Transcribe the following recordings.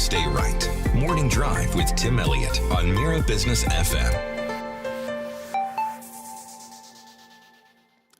stay right. Morning Drive with Tim Elliott on Mira Business FM.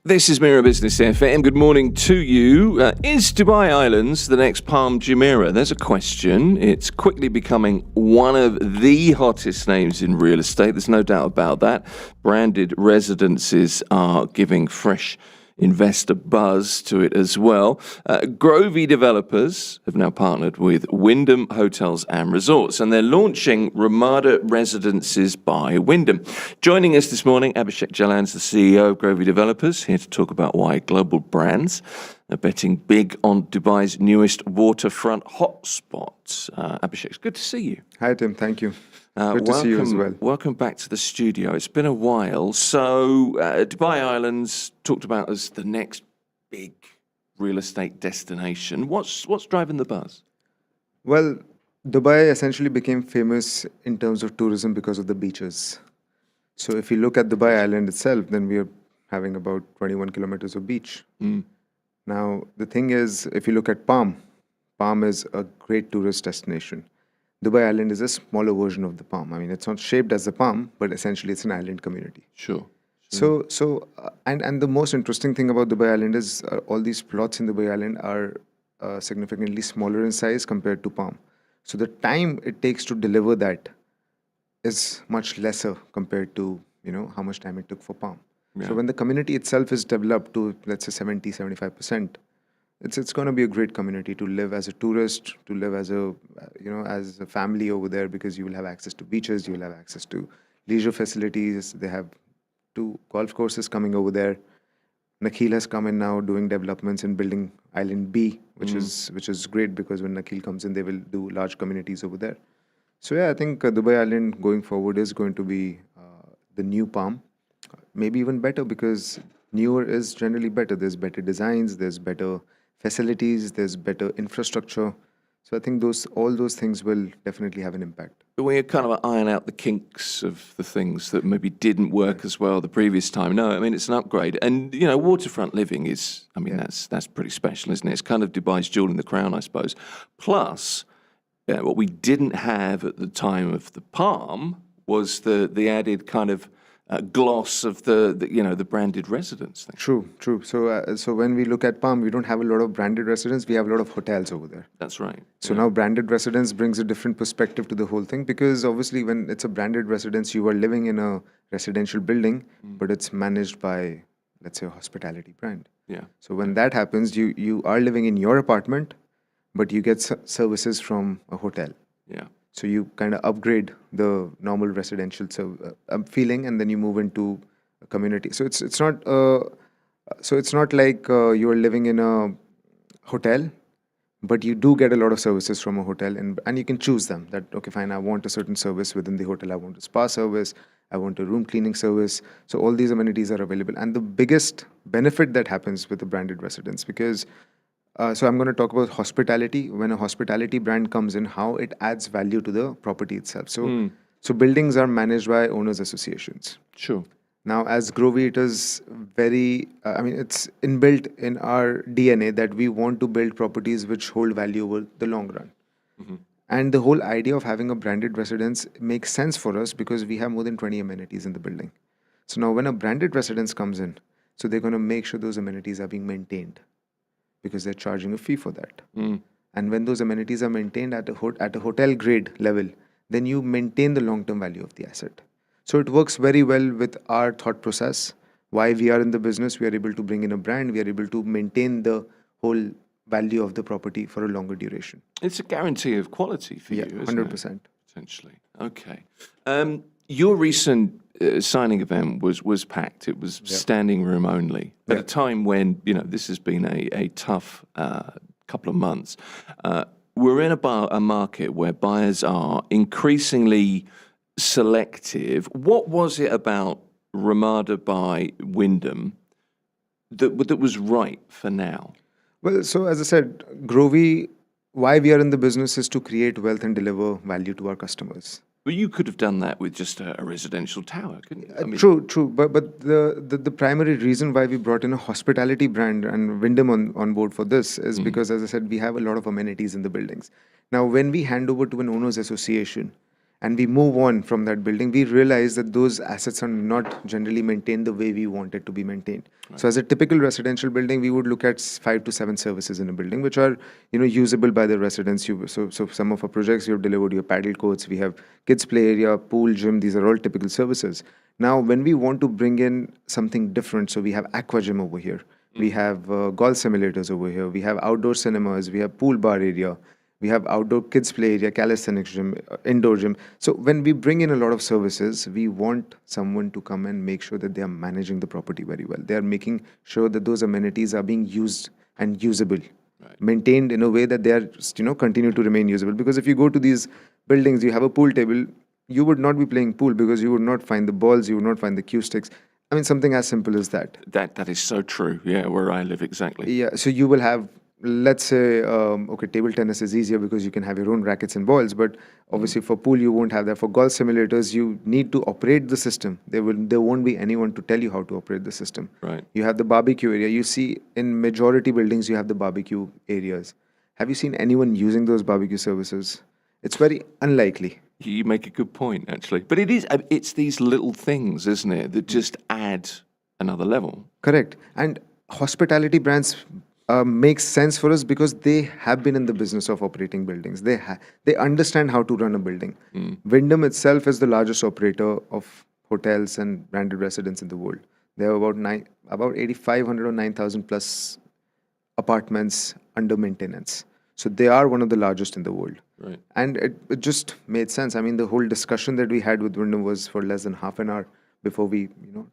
This is Mira Business FM. Good morning to you. Is Dubai Islands the next Palm Jumeirah? There's a question. It's quickly becoming one of the hottest names in real estate. There's no doubt about that. Branded residences are giving fresh investor buzz to it as well. Grovey developers have now partnered with Wyndham Hotels and Resorts, and they're launching Ramada Residences by Wyndham. Joining us this morning, Abhishek Jalan's the CEO of Grovey Developers, here to talk about why global brands are betting big on Dubai's newest waterfront hotspots. Abhishek, it's good to see you. Hi, Tim. Thank you. Good to see you as well. Welcome back to the studio. It's been a while. So, Dubai Islands talked about as the next big real estate destination. What's driving the buzz? Well, Dubai essentially became famous in terms of tourism because of the beaches. So, if you look at Dubai Island itself, then we are having about 21 kilometers of beach. Now, the thing is, if you look at Palm is a great tourist destination. Dubai Island is a smaller version of the Palm. I mean, it's not shaped as a palm, but essentially it's an island community. Sure. And the most interesting thing about Dubai Island is all these plots in Dubai Island are significantly smaller in size compared to Palm. So the time it takes to deliver that is much lesser compared to, how much time it took for Palm. Yeah. So when the community itself is developed to, let's say, 70, 75%, it's going to be a great community to live as a tourist, to live as as a family over there, because you will have access to beaches, you will have access to leisure facilities. They have 2 golf courses coming over there. Nakheel has come in now doing developments and building Island B, which is great, because when Nakheel comes in, they will do large communities over there. So yeah, I think Dubai Island going forward is going to be the new Palm, maybe even better, because newer is generally better. There's better designs, there's better facilities, there's better infrastructure. So I think all those things will definitely have an impact. But when you kind of iron out the kinks of the things that maybe didn't work as well the previous time, no, I mean, it's an upgrade. And, waterfront living is, that's pretty special, isn't it? It's kind of Dubai's jewel in the crown, I suppose. Plus, what we didn't have at the time of the Palm was the added kind of gloss of the branded residence thing. True. So when we look at Palm, we don't have a lot of branded residence. We have a lot of hotels over there. That's right. So now branded residence brings a different perspective to the whole thing, because obviously when it's a branded residence, you are living in a residential building, but it's managed by, let's say, a hospitality brand. Yeah. So when that happens, you are living in your apartment, but you get services from a hotel. Yeah. So you kind of upgrade the normal residential feeling, and then you move into a community. So it's not like you are living in a hotel, but you do get a lot of services from a hotel, and you can choose them. That, okay, fine, I want a certain service within the hotel. I want a spa service. I want a room cleaning service. So all these amenities are available. And the biggest benefit that happens with the branded residence, because so I'm going to talk about hospitality. When a hospitality brand comes in, how it adds value to the property itself. So buildings are managed by owners associations. Sure. Now, as Grovey, it is it's inbuilt in our DNA that we want to build properties which hold value over the long run. Mm-hmm. And the whole idea of having a branded residence makes sense for us, because we have more than 20 amenities in the building. So now when a branded residence comes in, so they're going to make sure those amenities are being maintained, because they're charging a fee for that. And when those amenities are maintained at a hotel grade level, then you maintain the long-term value of the asset. So it works very well with our thought process. Why we are in the business, we are able to bring in a brand, we are able to maintain the whole value of the property for a longer duration. It's a guarantee of quality for you, isn't 100%. it? Essentially. Okay. Your recent signing event was packed. It was standing room only at a time when this has been a tough couple of months. We're in a market where buyers are increasingly selective. What was it about Ramada by Wyndham that was right for now? Well, so as I said, Grovey, why we are in the business is to create wealth and deliver value to our customers. Well, you could have done that with just a residential tower, couldn't you? I mean, True. But the primary reason why we brought in a hospitality brand and Wyndham on board for this is because, as I said, we have a lot of amenities in the buildings. Now, when we hand over to an owners association and we move on from that building, we realize that those assets are not generally maintained the way we want it to be maintained. Right. So as a typical residential building, we would look at 5 to 7 services in a building, which are, usable by the residents. So some of our projects, you've delivered your paddle courts, we have kids play area, pool, gym, these are all typical services. Now, when we want to bring in something different, so we have aqua gym over here, we have golf simulators over here, we have outdoor cinemas, we have pool bar area, we have outdoor kids play area, calisthenics gym, indoor gym. So when we bring in a lot of services, we want someone to come and make sure that they are managing the property very well. They are making sure that those amenities are being used and usable, right, maintained in a way that they are, continue to remain usable. Because if you go to these buildings, you have a pool table, you would not be playing pool because you would not find the balls, you would not find the cue sticks. I mean, something as simple as that. That is so true. Yeah, where I live, exactly. Yeah, so you will have, let's say, table tennis is easier because you can have your own rackets and balls, but obviously for pool you won't have that. For golf simulators, you need to operate the system. There won't be anyone to tell you how to operate the system. Right. You have the barbecue area. You see in majority buildings you have the barbecue areas. Have you seen anyone using those barbecue services? It's very unlikely. You make a good point, actually. But it's these little things, isn't it, that just add another level. Correct. And hospitality brands makes sense for us because they have been in the business of operating buildings. They understand how to run a building. Wyndham itself is the largest operator of hotels and branded residents in the world. They have about 8,500 or 9,000 plus apartments under maintenance. So they are one of the largest in the world. Right. And it just made sense. I mean, the whole discussion that we had with Wyndham was for less than half an hour before we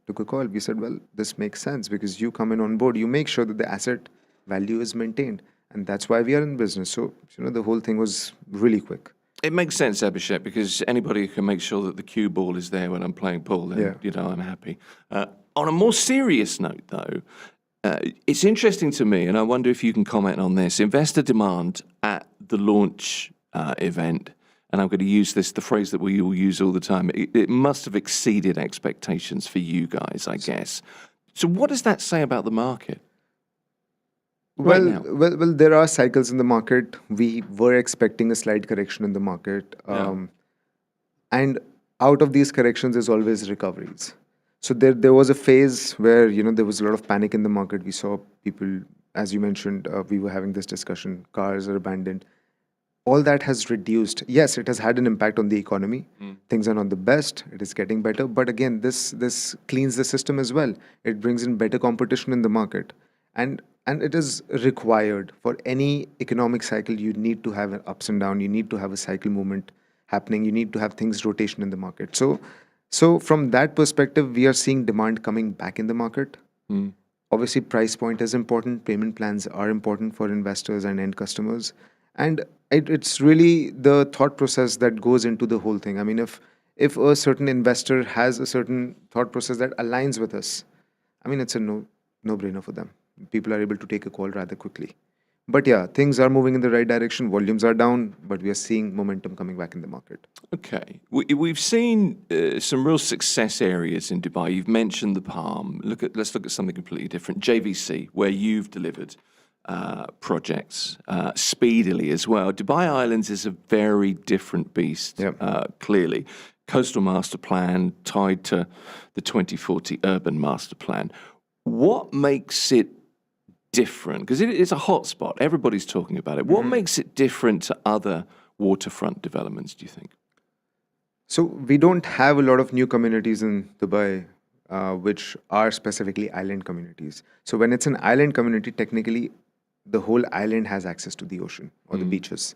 took a call. We said, well, this makes sense because you come in on board, you make sure that the asset value is maintained. And that's why we are in business. So, the whole thing was really quick. It makes sense, Abhishek, because anybody who can make sure that the cue ball is there when I'm playing pool, then, I'm happy. On a more serious note, though, it's interesting to me, and I wonder if you can comment on this. Investor demand at the launch event, and I'm going to use the phrase that we all use all the time, it must have exceeded expectations for you guys, I guess. So what does that say about the market? Well, there are cycles in the market. We were expecting a slight correction in the market. And out of these corrections, there's always recoveries. So there was a phase where, there was a lot of panic in the market. We saw people, as you mentioned, we were having this discussion, cars are abandoned. All that has reduced. Yes, it has had an impact on the economy. Things are not the best. It is getting better. But again, this cleans the system as well. It brings in better competition in the market. And it is required for any economic cycle. You need to have an ups and downs. You need to have a cycle movement happening. You need to have things rotation in the market. So from that perspective, we are seeing demand coming back in the market. Obviously, price point is important. Payment plans are important for investors and end customers. And it's really the thought process that goes into the whole thing. I mean, if a certain investor has a certain thought process that aligns with us, I mean, it's a no-brainer for them. People are able to take a call rather quickly. But yeah, things are moving in the right direction. Volumes are down, but we are seeing momentum coming back in the market. Okay. We've seen some real success areas in Dubai. You've mentioned the Palm. Let's look at something completely different. JVC, where you've delivered projects speedily as well. Dubai Islands is a very different beast, clearly. Coastal Master Plan tied to the 2040 Urban Master Plan. What makes it different? Because it's a hotspot. Everybody's talking about it. What makes it different to other waterfront developments, do you think? So we don't have a lot of new communities in Dubai, which are specifically island communities. So when it's an island community, technically, the whole island has access to the ocean or the beaches.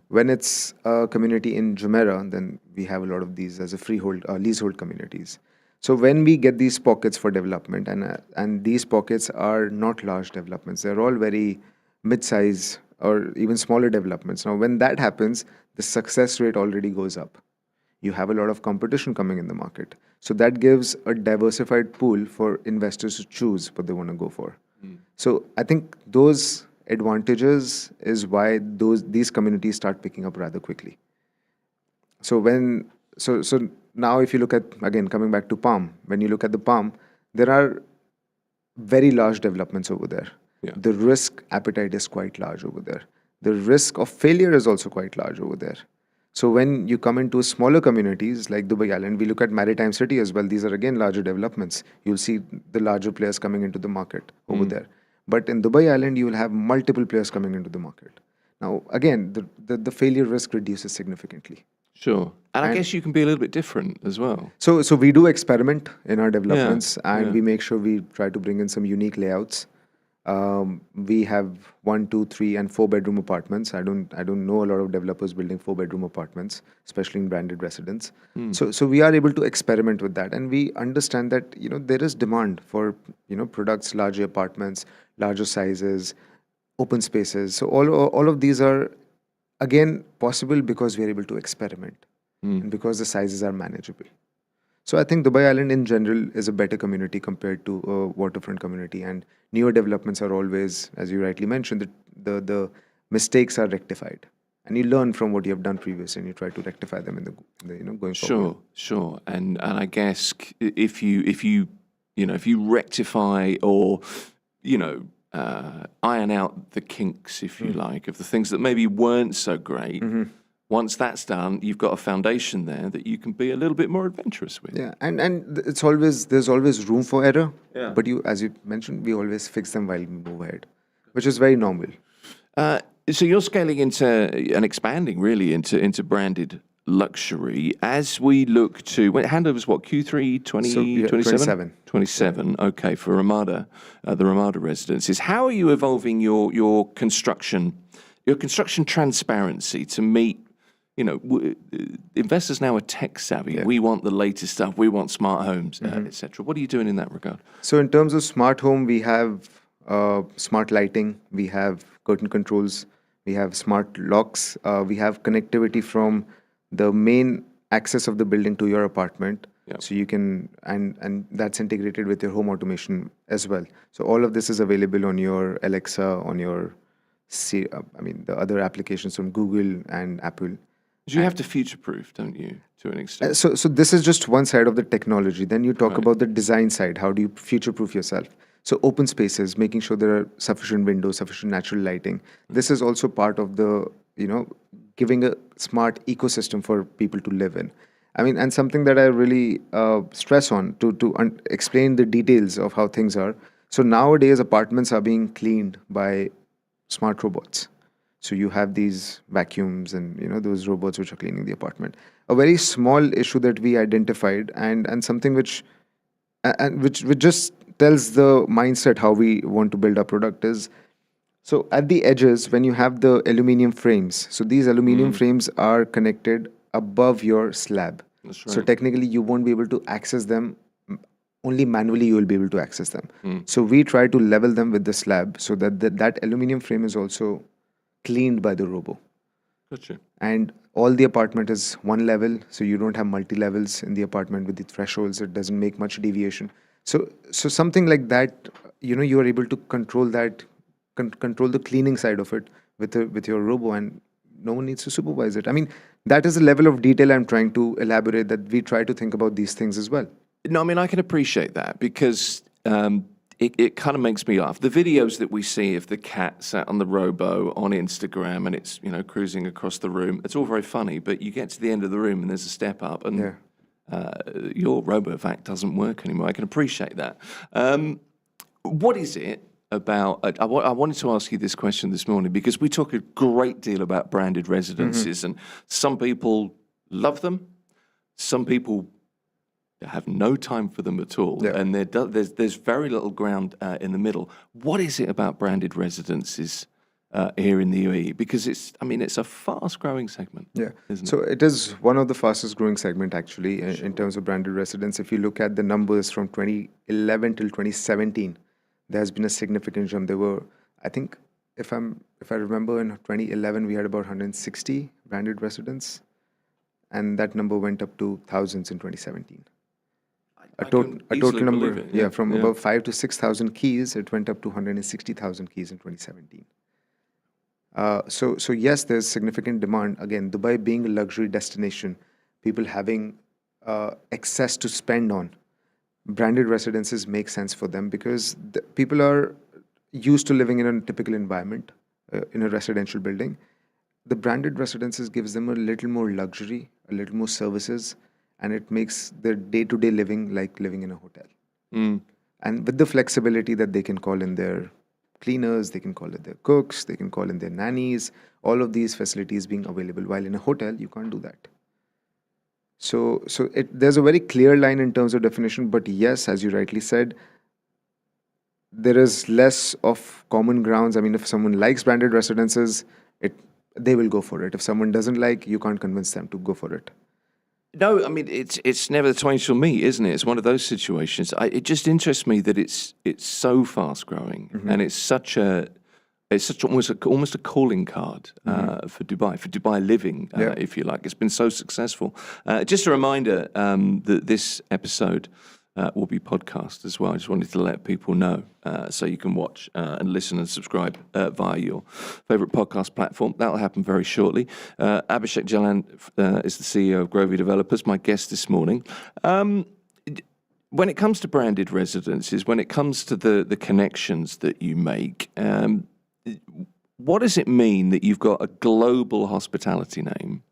When it's a community in Jumeirah, then we have a lot of these as a leasehold communities. So when we get these pockets for development, and these pockets are not large developments, they're all very mid-size or even smaller developments. Now, when that happens, the success rate already goes up. You have a lot of competition coming in the market. So that gives a diversified pool for investors to choose what they want to go for. So I think those advantages is why these communities start picking up rather quickly. So when So now if you look at, again, coming back to Palm, when you look at the Palm, there are very large developments over there. Yeah. The risk appetite is quite large over there. The risk of failure is also quite large over there. So when you come into smaller communities like Dubai Island, we look at Maritime City as well. These are again larger developments. You'll see the larger players coming into the market over there. But in Dubai Island, you will have multiple players coming into the market. Now, again, the failure risk reduces significantly. Sure. And I guess you can be a little bit different as well. So we do experiment in our developments, and yeah. we make sure we try to bring in some unique layouts. We have 1, 2, 3, and 4 bedroom apartments. I don't know a lot of developers building 4 bedroom apartments, especially in branded residence. So we are able to experiment with that, and we understand that there is demand for products, larger apartments, larger sizes, open spaces. So all of these are again possible because we are able to experiment and because the sizes are manageable. So I think Dubai Island in general is a better community compared to a waterfront community, and newer developments are always, as you rightly mentioned, the mistakes are rectified, and you learn from what you have done previously, and you try to rectify them in the going forward. Sure. And I guess if you rectify or iron out the kinks, if you like, of the things that maybe weren't so great. Once that's done, you've got a foundation there that you can be a little bit more adventurous with. Yeah, and there's always room for error. Yeah. But as you mentioned, we always fix them while we move ahead, which is very normal. So you're scaling into and expanding really into branded luxury as we look to handover's what, Q3 2027? 27. Okay, for Ramada, the Ramada residences. How are you evolving your construction transparency to meet? Investors now are tech savvy. Yeah. We want the latest stuff. We want smart homes, etc. What are you doing in that regard? So in terms of smart home, we have smart lighting, we have curtain controls, we have smart locks, we have connectivity from the main access of the building to your apartment. Yep. So you can, and that's integrated with your home automation as well. So all of this is available on your Alexa, on your the other applications from Google and Apple. You have to future-proof, don't you, to an extent? So this is just one side of the technology. Then you talk about the design side. How do you future-proof yourself? So open spaces, making sure there are sufficient windows, sufficient natural lighting. This is also part of the, giving a smart ecosystem for people to live in. And something that I really stress on to explain the details of how things are. So nowadays, apartments are being cleaned by smart robots. So you have these vacuums and those robots which are cleaning the apartment. A very small issue that we identified and something which just tells the mindset how we want to build our product is, so at the edges when you have the aluminium frames, so these aluminium frames are connected above your slab. That's right. So technically you won't be able to access them. Only manually you will be able to access them. So we try to level them with the slab so that that aluminium frame is also cleaned by the robo. Gotcha. And all the apartment is one level, so you don't have multi-levels in the apartment with the thresholds. It doesn't make much deviation. So something like that, you are able to control that, control the cleaning side of it with your robo, and no one needs to supervise it. That is the level of detail I'm trying to elaborate, that we try to think about these things as well. No, I can appreciate that because it kind of makes me laugh. The videos that we see of the cat sat on the robo on Instagram and it's cruising across the room, it's all very funny, but you get to the end of the room and there's a step up and your robo-vac doesn't work anymore. I can appreciate that. What is it about... I wanted to ask you this question this morning because we talk a great deal about branded residences and some people love them, some people have no time for them at all, and there's very little ground in the middle. What is it about branded residences here in the UAE? Because it's a fast-growing segment. Yeah, isn't so it is one of the fastest-growing segment actually in terms of branded residence. If you look at the numbers from 2011 till 2017, there has been a significant jump. There were, I think, if I remember, in 2011 we had about 160 branded residents, and that number went up to thousands in 2017. A total number, from about 5,000 to 6,000 keys, it went up to 160,000 keys in 2017. So yes, there's significant demand. Again, Dubai being a luxury destination, people having access to spend on, branded residences make sense for them because the people are used to living in a typical environment in a residential building. The branded residences gives them a little more luxury, a little more services, and it makes their day-to-day living like living in a hotel. And with the flexibility that they can call in their cleaners, they can call in their cooks, they can call in their nannies, all of these facilities being available, while in a hotel, you can't do that. So there's a very clear line in terms of definition, but yes, as you rightly said, there is less of common grounds. I mean, if someone likes branded residences, they will go for it. If someone doesn't like, you can't convince them to go for it. No, I mean it's never the twain shall meet, isn't it? It's one of those situations. It just interests me that it's so fast growing, and it's such almost a calling card for Dubai living, if you like. It's been so successful. Just a reminder that this episode will be podcast as well. I just wanted to let people know so you can watch and listen and subscribe via your favourite podcast platform. That'll happen very shortly. Abhishek Jalan is the CEO of Grovey Developers, my guest this morning. When it comes to branded residences, when it comes to the connections that you make, what does it mean that you've got a global hospitality name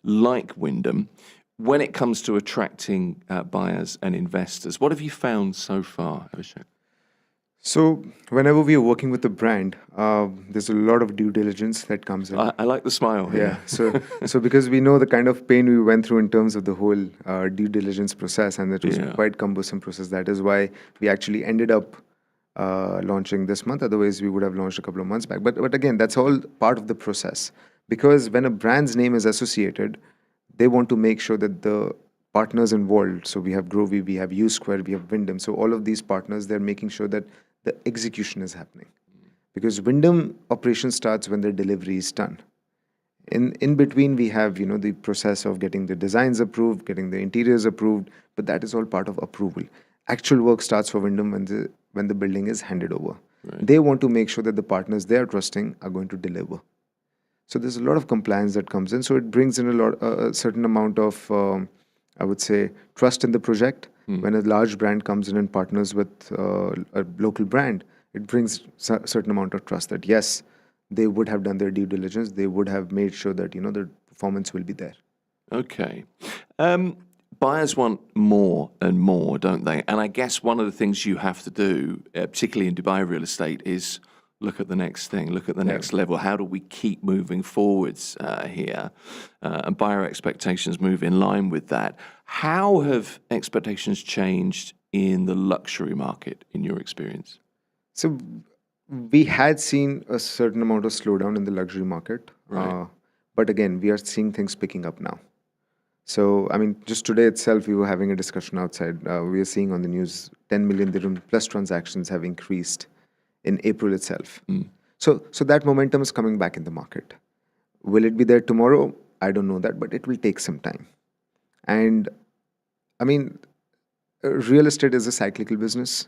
like Wyndham when it comes to attracting buyers and investors? What have you found so far, Abhishek? So whenever we are working with a brand, there's a lot of due diligence that comes in. I like the smile. Yeah. So because we know the kind of pain we went through in terms of the whole due diligence process, and it was quite cumbersome process. That is why we actually ended up launching this month. Otherwise, we would have launched a couple of months back. But again, that's all part of the process. Because when a brand's name is associated, they want to make sure that the partners involved, so we have Grovey, we have U Square, we have Wyndham, so all of these partners, they're making sure that the execution is happening. Because Wyndham operation starts when the delivery is done. In between, we have the process of getting the designs approved, getting the interiors approved, but that is all part of approval. Actual work starts for Wyndham when the building is handed over. Right. They want to make sure that the partners they are trusting are going to deliver. So there's a lot of compliance that comes in. So it brings in a certain amount of, I would say, trust in the project. When a large brand comes in and partners with a local brand, it brings a certain amount of trust that yes, they would have done their due diligence. They would have made sure that the performance will be there. Okay. Buyers want more and more, don't they? And I guess one of the things you have to do, particularly in Dubai real estate, is look at the next thing, look at the next level. How do we keep moving forwards here? And buyer expectations move in line with that. How have expectations changed in the luxury market, in your experience? So we had seen a certain amount of slowdown in the luxury market. Right. But again, we are seeing things picking up now. So, I mean, just today itself, we were having a discussion outside. We are seeing on the news 10 million dirham plus transactions have increased in April itself. So that momentum is coming back in the market. Will it be there tomorrow? I don't know that, but it will take some time. And I mean, real estate is a cyclical business.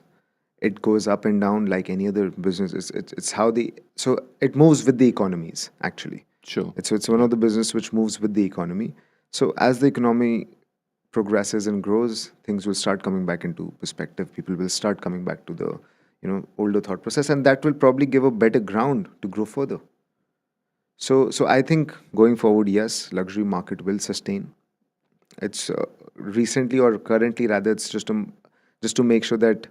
It goes up and down like any other business. It's how so it moves with the economies, actually. Sure. It's one of the business which moves with the economy. So as the economy progresses and grows, things will start coming back into perspective. People will start coming back to the older thought process, and that will probably give a better ground to grow further. So I think going forward, yes, luxury market will sustain. It's recently or currently rather, it's just to make sure that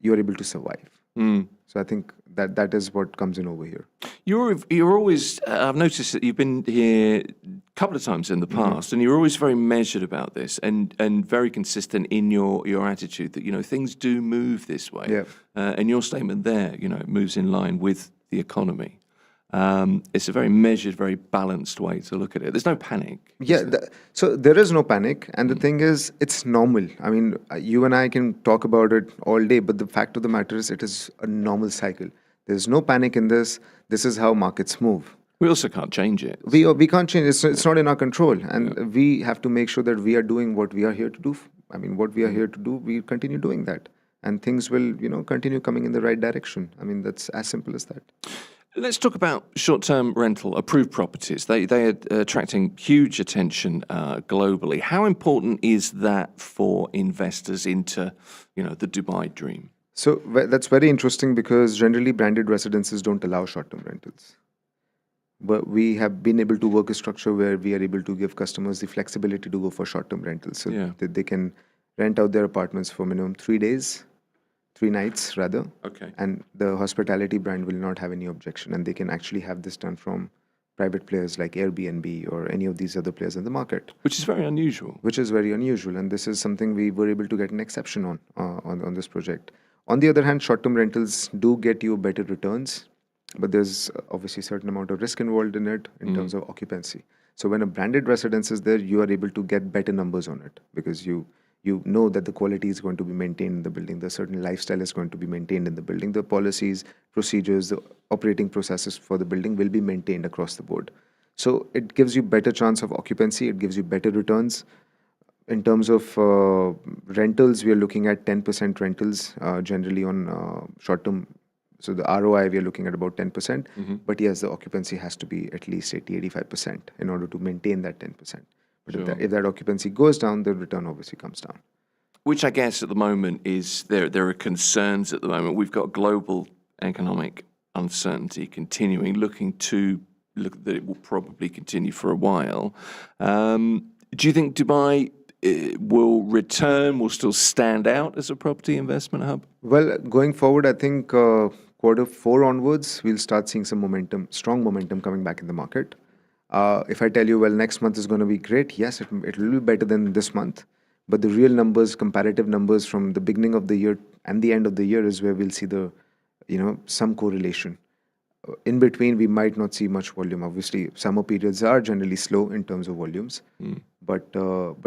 you are able to survive. So I think that is what comes in over here. You're always. I've noticed that you've been here a couple of times in the past, and you're always very measured about this, and very consistent in your attitude that things do move this way. Yeah. And your statement there, it moves in line with the economy. It's a very measured, very balanced way to look at it. There's no panic. Yeah, so there is no panic. And the thing is, it's normal. I mean, you and I can talk about it all day, but the fact of the matter is it is a normal cycle. There's no panic in this. This is how markets move. We also can't change it. We can't change it. It's not in our control. And we have to make sure that we are doing what we are here to do. I mean, what we are here to do, we continue doing that. And things will, continue coming in the right direction. I mean, that's as simple as that. Let's talk about short-term rental approved properties. They are attracting huge attention globally. How important is that for investors into, the Dubai dream? So that's very interesting because generally branded residences don't allow short-term rentals. But we have been able to work a structure where we are able to give customers the flexibility to go for short-term rentals. So that they can rent out their apartments for minimum 3 days, 3 nights rather. Okay. And the hospitality brand will not have any objection. And they can actually have this done from private players like Airbnb or any of these other players in the market. Which is very unusual. Which is very unusual. And this is something we were able to get an exception on this project. On the other hand, short-term rentals do get you better returns. But there's obviously a certain amount of risk involved in it in terms of occupancy. So when a branded residence is there, you are able to get better numbers on it because you know that the quality is going to be maintained in the building. The certain lifestyle is going to be maintained in the building. The policies, procedures, the operating processes for the building will be maintained across the board. So it gives you better chance of occupancy. It gives you better returns. In terms of rentals, we are looking at 10% rentals generally on short-term. So the ROI, we are looking at about 10%. But yes, the occupancy has to be at least 80-85% in order to maintain that 10%. But if that occupancy goes down, the return obviously comes down. Which I guess at the moment is, there are concerns at the moment. We've got global economic uncertainty continuing, look that it will probably continue for a while. Do you think Dubai will still stand out as a property investment hub? Well, going forward, I think Q4 onwards, we'll start seeing some momentum, strong momentum coming back in the market. If I tell you, well, next month is going to be great, yes, it will be better than this month. But the real numbers, comparative numbers from the beginning of the year and the end of the year is where we'll see some correlation. In between, we might not see much volume. Obviously, summer periods are generally slow in terms of volumes. But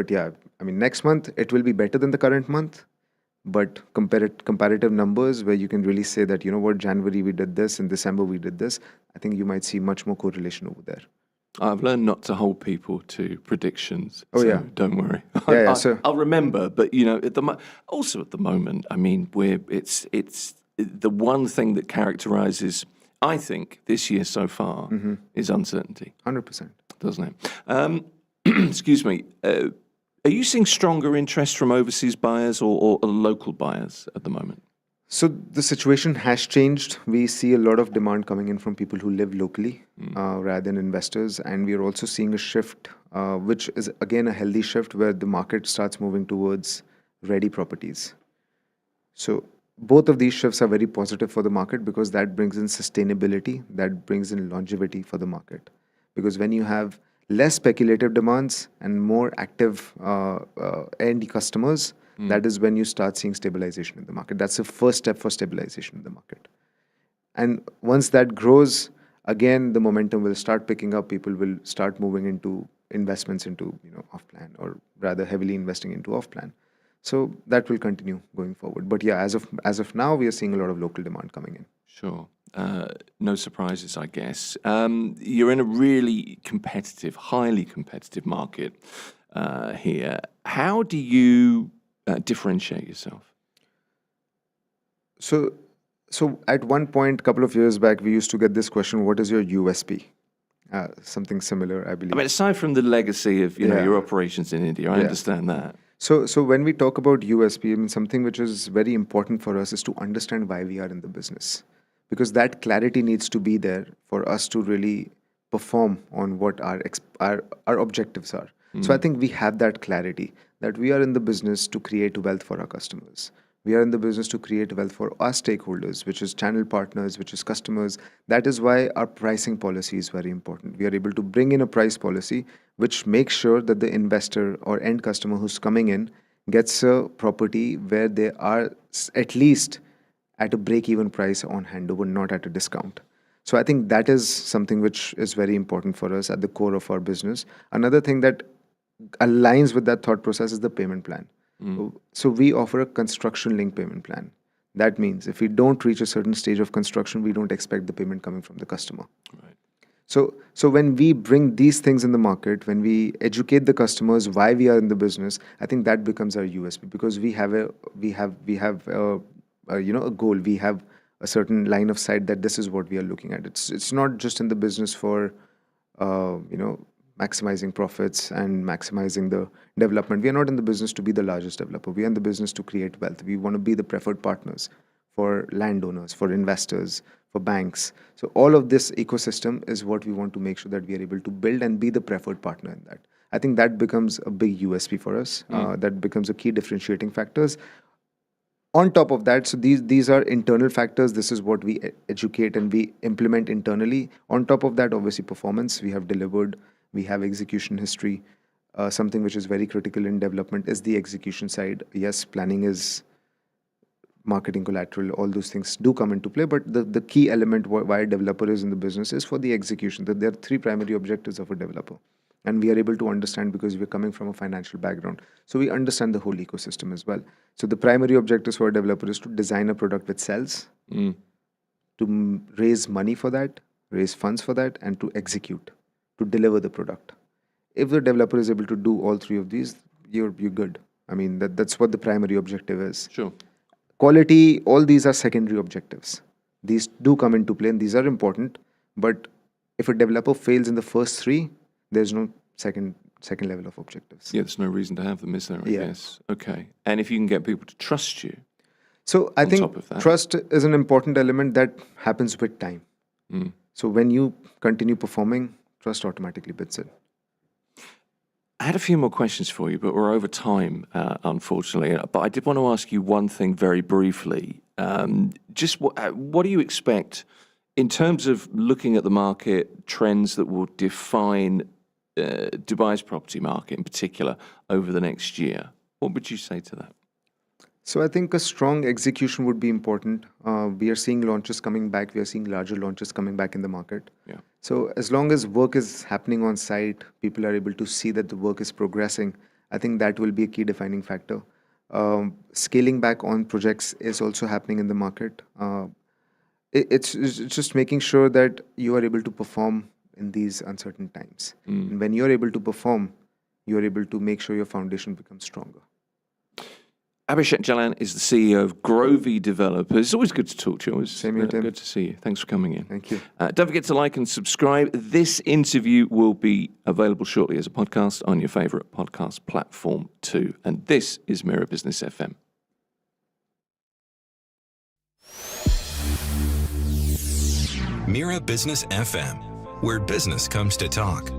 yeah, I mean, next month, it will be better than the current month. But comparative numbers where you can really say that, January we did this, in December we did this, I think you might see much more correlation over there. I've learned not to hold people to predictions. Oh, so yeah. Don't worry. I'll remember. But, also at the moment, I mean, it's the one thing that characterizes, I think, this year so far is uncertainty. 100%. Doesn't it? Excuse me. Are you seeing stronger interest from overseas buyers or local buyers at the moment? So the situation has changed. We see a lot of demand coming in from people who live locally rather than investors. And we are also seeing a shift, which is, again, a healthy shift where the market starts moving towards ready properties. So both of these shifts are very positive for the market because that brings in sustainability, that brings in longevity for the market. Because when you have less speculative demands and more active end customers, that is when you start seeing stabilization in the market. That's the first step for stabilization in the market. And once that grows, again, the momentum will start picking up. People will start moving into investments into off-plan, or rather heavily investing into off-plan. So that will continue going forward. But yeah, as of now, we are seeing a lot of local demand coming in. Sure. No surprises, I guess. You're in a really competitive, highly competitive market here. How do you differentiate yourself? So at one point, a couple of years back, we used to get this question, what is your USP? Something similar, I believe. I mean, aside from the legacy of your operations in India, I understand that. So when we talk about USP, I mean, something which is very important for us is to understand why we are in the business. Because that clarity needs to be there for us to really perform on what our objectives are. So I think we have that clarity that we are in the business to create wealth for our customers. We are in the business to create wealth for our stakeholders, which is channel partners, which is customers. That is why our pricing policy is very important. We are able to bring in a price policy which makes sure that the investor or end customer who's coming in gets a property where they are at least at a break-even price on handover, not at a discount. So I think that is something which is very important for us at the core of our business. Another thing that aligns with that thought process is the payment plan. So we offer a construction-linked payment plan. That means if we don't reach a certain stage of construction, we don't expect the payment coming from the customer. Right. So when we bring these things in the market, when we educate the customers why we are in the business, I think that becomes our USP because we have a goal. We have a certain line of sight that this is what we are looking at. It's not just in the business for maximizing profits and maximizing the development. We are not in the business to be the largest developer. We are in the business to create wealth. We want to be the preferred partners for landowners, for investors, for banks. So all of this ecosystem is what we want to make sure that we are able to build and be the preferred partner in that. I think that becomes a big USP for us. That becomes a key differentiating factors. On top of that, so these are internal factors. This is what we educate and we implement internally. On top of that, obviously performance. We have delivered. We have execution history. Something which is very critical in development is the execution side. Yes, planning is marketing collateral. All those things do come into play. But the key element why a developer is in the business is for the execution. That there are three primary objectives of a developer. And we are able to understand because we're coming from a financial background. So we understand the whole ecosystem as well. So the primary objectives for a developer is to design a product which sells, to raise money for that, raise funds for that, and to execute, to deliver the product. If the developer is able to do all three of these, you're good. I mean, that's what the primary objective is. Sure. Quality, all these are secondary objectives. These do come into play and these are important. But if a developer fails in the first three, there's no second level of objectives. Yeah, there's no reason to have them, is there? I guess. Okay. And if you can get people to trust you. So I think trust is an important element that happens with time. So when you continue performing, trust automatically builds in. I had a few more questions for you, but we're over time, unfortunately. But I did want to ask you one thing very briefly. Just what do you expect in terms of looking at the market, trends that will define Dubai's property market in particular over the next year? What would you say to that? So I think a strong execution would be important. We are seeing launches coming back. We are seeing larger launches coming back in the market. Yeah. So as long as work is happening on site, people are able to see that the work is progressing. I think that will be a key defining factor. Scaling back on projects is also happening in the market. It's just making sure that you are able to perform in these uncertain times. And when you're able to perform, you're able to make sure your foundation becomes stronger. Abhishek Jalan is the CEO of Grovey Developers. It's always good to talk to you. Same here, Tim. Good to see you. Thanks for coming in. Thank you. Don't forget to like and subscribe. This interview will be available shortly as a podcast on your favourite podcast platform too. And this is Mira Business FM. Mira Business FM, where business comes to talk.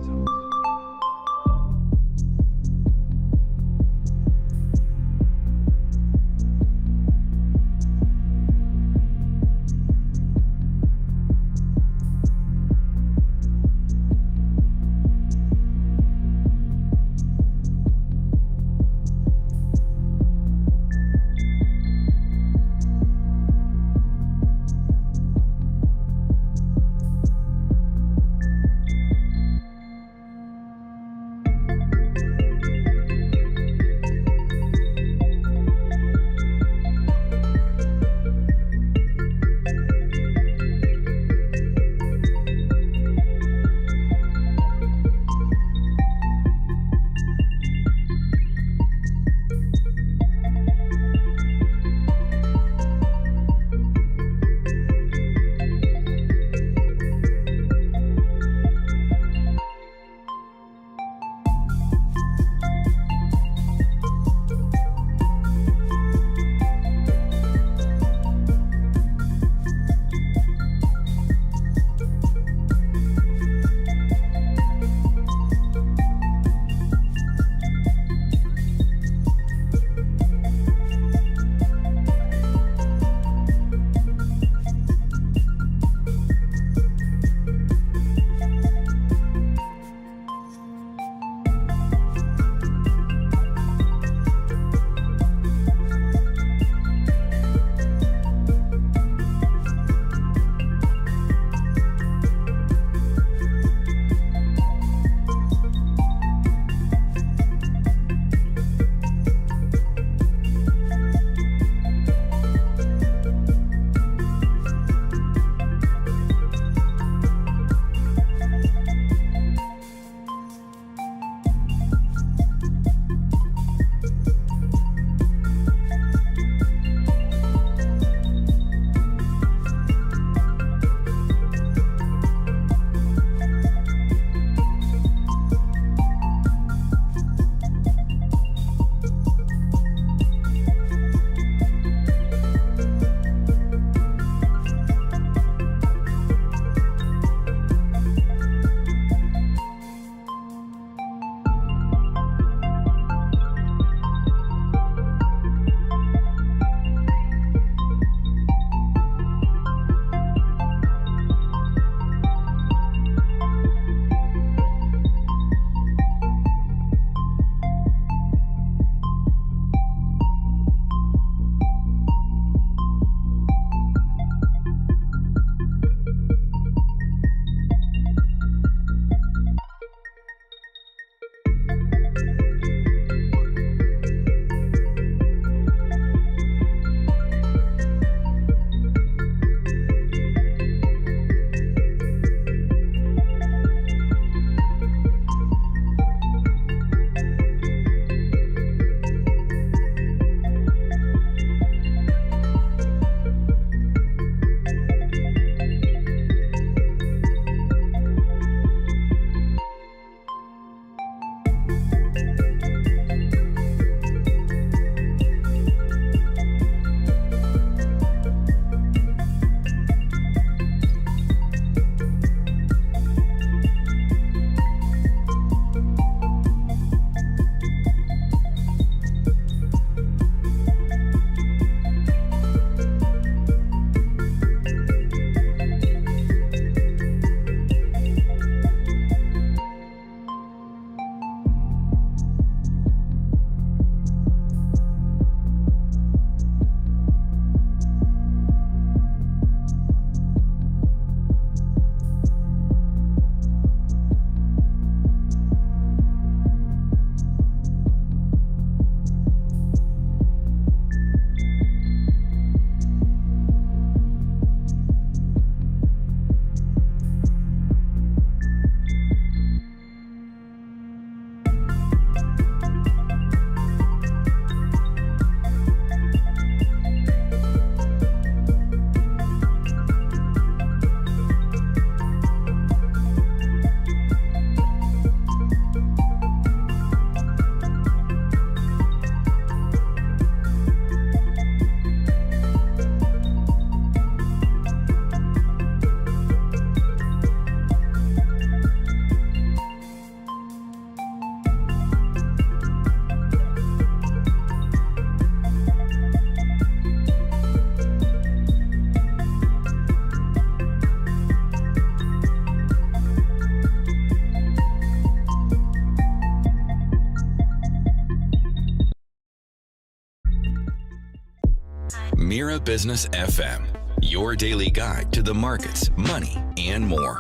Mira Business FM, your daily guide to the markets, money, and more.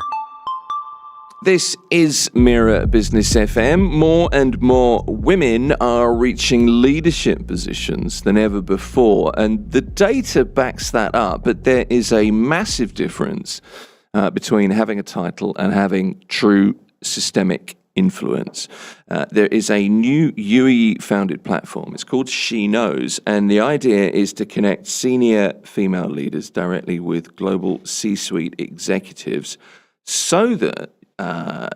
This is Mira Business FM. More and more women are reaching leadership positions than ever before, and the data backs that up, but there is a massive difference between having a title and having true systemic influence. There is a new UAE-founded platform. It's called She Knows, and the idea is to connect senior female leaders directly with global C-suite executives so that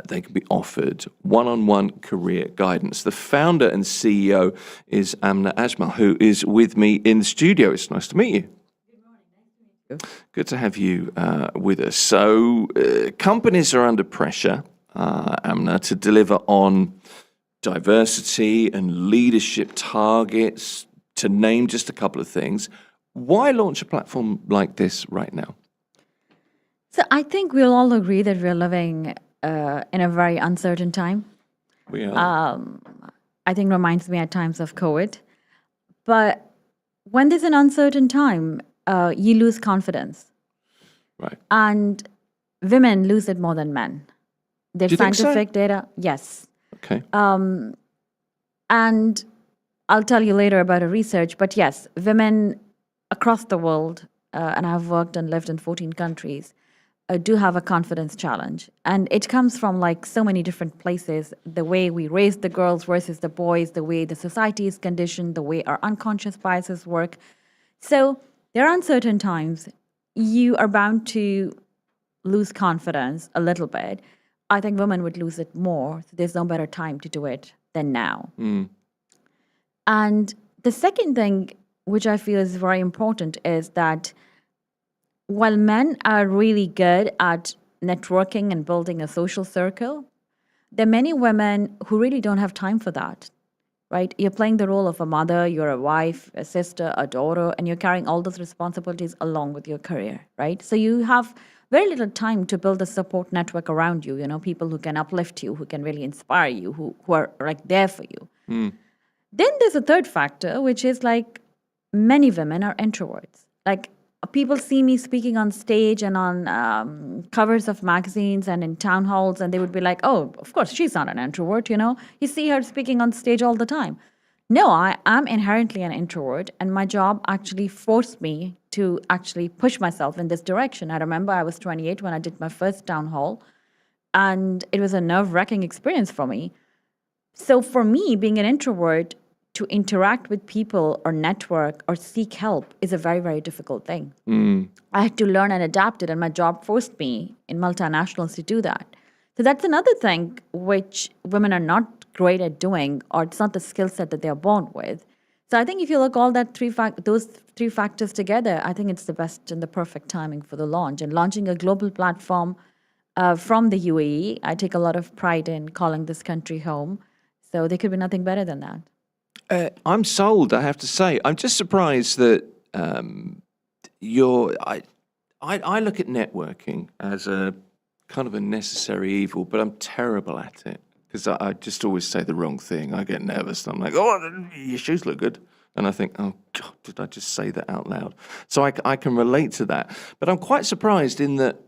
they can be offered one-on-one career guidance. The founder and CEO is Amna Ajmal, who is with me in the studio. It's nice to meet you. Good morning. Nice to meet you. Good to have you with us. So companies are under pressure, Amna, to deliver on diversity and leadership targets, to name just a couple of things. Why launch a platform like this right now? So I think we'll all agree that we're living in a very uncertain time. We are. I think reminds me at times of COVID. But when there's an uncertain time, you lose confidence. Right. And women lose it more than men. There's Do you think so? scientific data, yes. Okay. And I'll tell you later about a research, but yes, women across the world, and I've worked and lived in 14 countries, do have a confidence challenge. And it comes from like so many different places, the way we raise the girls versus the boys, the way the society is conditioned, the way our unconscious biases work. So there are uncertain times. You are bound to lose confidence a little bit. I think women would lose it more. So there's no better time to do it than now. And the second thing, which I feel is very important, is that while men are really good at networking and building a social circle, there are many women who really don't have time for that, right? You're playing the role of a mother, you're a wife, a sister, a daughter, and you're carrying all those responsibilities along with your career, right? So you have very little time to build a support network around you, people who can uplift you, who can really inspire you, who are like there for you. Then there's a third factor, which is like many women are introverts. Like people see me speaking on stage and on covers of magazines and in town halls, and they would be like, oh, of course, she's not an introvert, You see her speaking on stage all the time. No, I am inherently an introvert, and my job actually forced me to actually push myself in this direction. I remember I was 28 when I did my first town hall, and it was a nerve-wracking experience for me. So for me, being an introvert, to interact with people or network or seek help is a very, very difficult thing. I had to learn and adapt it, and my job forced me in multinationals to do that. So that's another thing which women are not great at doing, or it's not the skill set that they're born with. So I think if you look all those three factors together, I think it's the best and the perfect timing for the launch. And launching a global platform from the UAE, I take a lot of pride in calling this country home. So there could be nothing better than that. I'm sold, I have to say. I'm just surprised that I look at networking as a kind of a necessary evil, but I'm terrible at it because I just always say the wrong thing. I get nervous and I'm like, oh, your shoes look good. And I think, oh, God, did I just say that out loud? So I can relate to that. But I'm quite surprised in that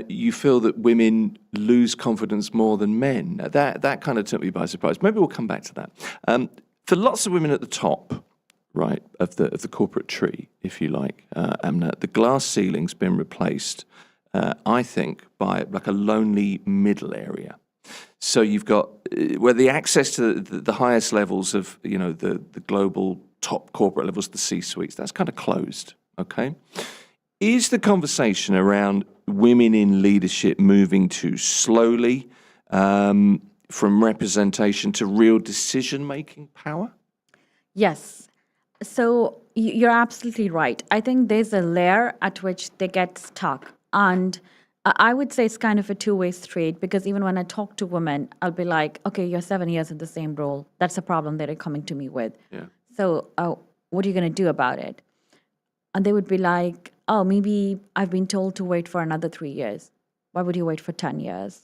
you feel that women lose confidence more than men. That kind of took me by surprise. Maybe we'll come back to that. For lots of women at the top, right, of the corporate tree, if you like, Amna, the glass ceiling's been replaced, I think, by like a lonely middle area. So you've got where the access to the highest levels of the global top corporate levels, the C-suites, that's kind of closed. Okay, is the conversation around women in leadership moving too slowly? From representation to real decision-making power? Yes. So you're absolutely right. I think there's a layer at which they get stuck. And I would say it's kind of a two-way street, because even when I talk to women, I'll be like, okay, you're 7 years in the same role. That's a problem that they're coming to me with. Yeah. So what are you going to do about it? And they would be like, oh, maybe I've been told to wait for another 3 years. Why would you wait for 10 years?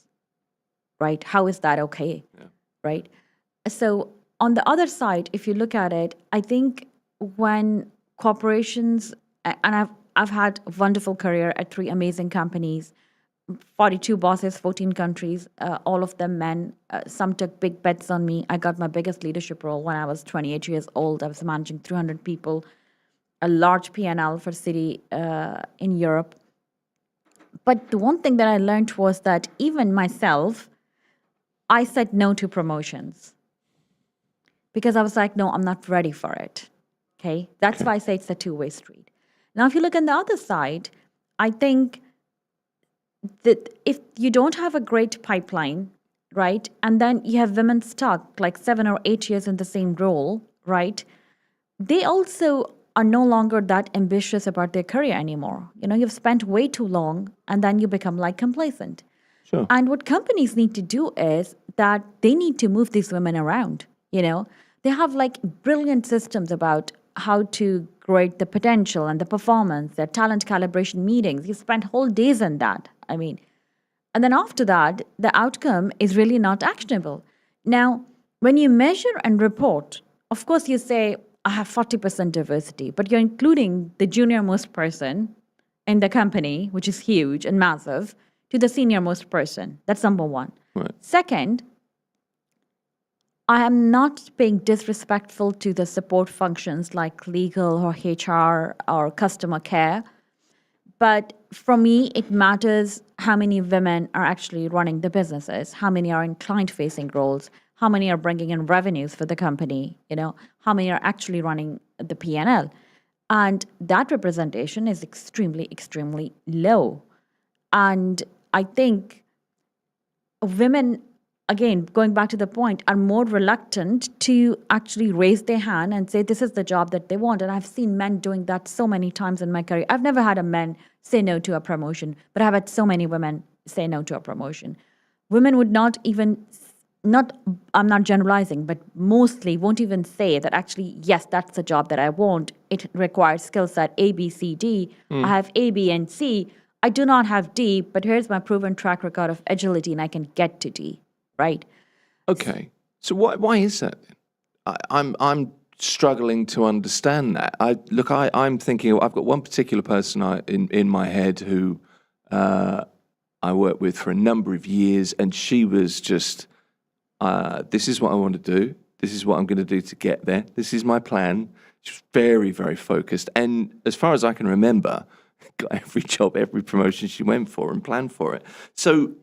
Right? How is that okay? Yeah. Right? So on the other side, if you look at it, I think when corporations And I've had a wonderful career at 3 amazing companies, 42 bosses, 14 countries, all of them men. Some took big bets on me. I got my biggest leadership role when I was 28 years old. I was managing 300 people, a large P&L for Citi in Europe. But the one thing that I learned was that even myself, I said no to promotions because I was like, no, I'm not ready for it. Okay. That's why I say it's a two-way street. Now, if you look on the other side, I think that if you don't have a great pipeline, right, and then you have women stuck like 7 or 8 years in the same role, right, they also are no longer that ambitious about their career anymore. You've spent way too long and then you become like complacent. Sure. And what companies need to do is that they need to move these women around. They have like brilliant systems about how to grade the potential and the performance, their talent calibration meetings. You spend whole days in that. And then after that, the outcome is really not actionable. Now, when you measure and report, of course you say, I have 40% diversity, but you're including the junior most person in the company, which is huge and massive, to the senior most person. That's number one. Right. Second, I am not being disrespectful to the support functions like legal or HR or customer care. But for me, it matters how many women are actually running the businesses, how many are in client-facing roles, how many are bringing in revenues for the company, how many are actually running the P&L. And that representation is extremely, extremely low. And I think women, again, going back to the point, are more reluctant to actually raise their hand and say this is the job that they want. And I've seen men doing that so many times in my career. I've never had a man say no to a promotion, but I've had so many women say no to a promotion. Women would not even, I'm not generalizing, but mostly won't even say that actually, yes, that's the job that I want. It requires skill set A, B, C, D. I have A, B, and C. I do not have D, but here's my proven track record of agility and I can get to D. Right. Okay. So why is that then? I'm struggling to understand that. I'm thinking I've got one particular person in my head who I worked with for a number of years, and she was just, this is what I want to do. This is what I'm going to do to get there. This is my plan. She's very, very focused. And as far as I can remember, got every job, every promotion she went for and planned for it. So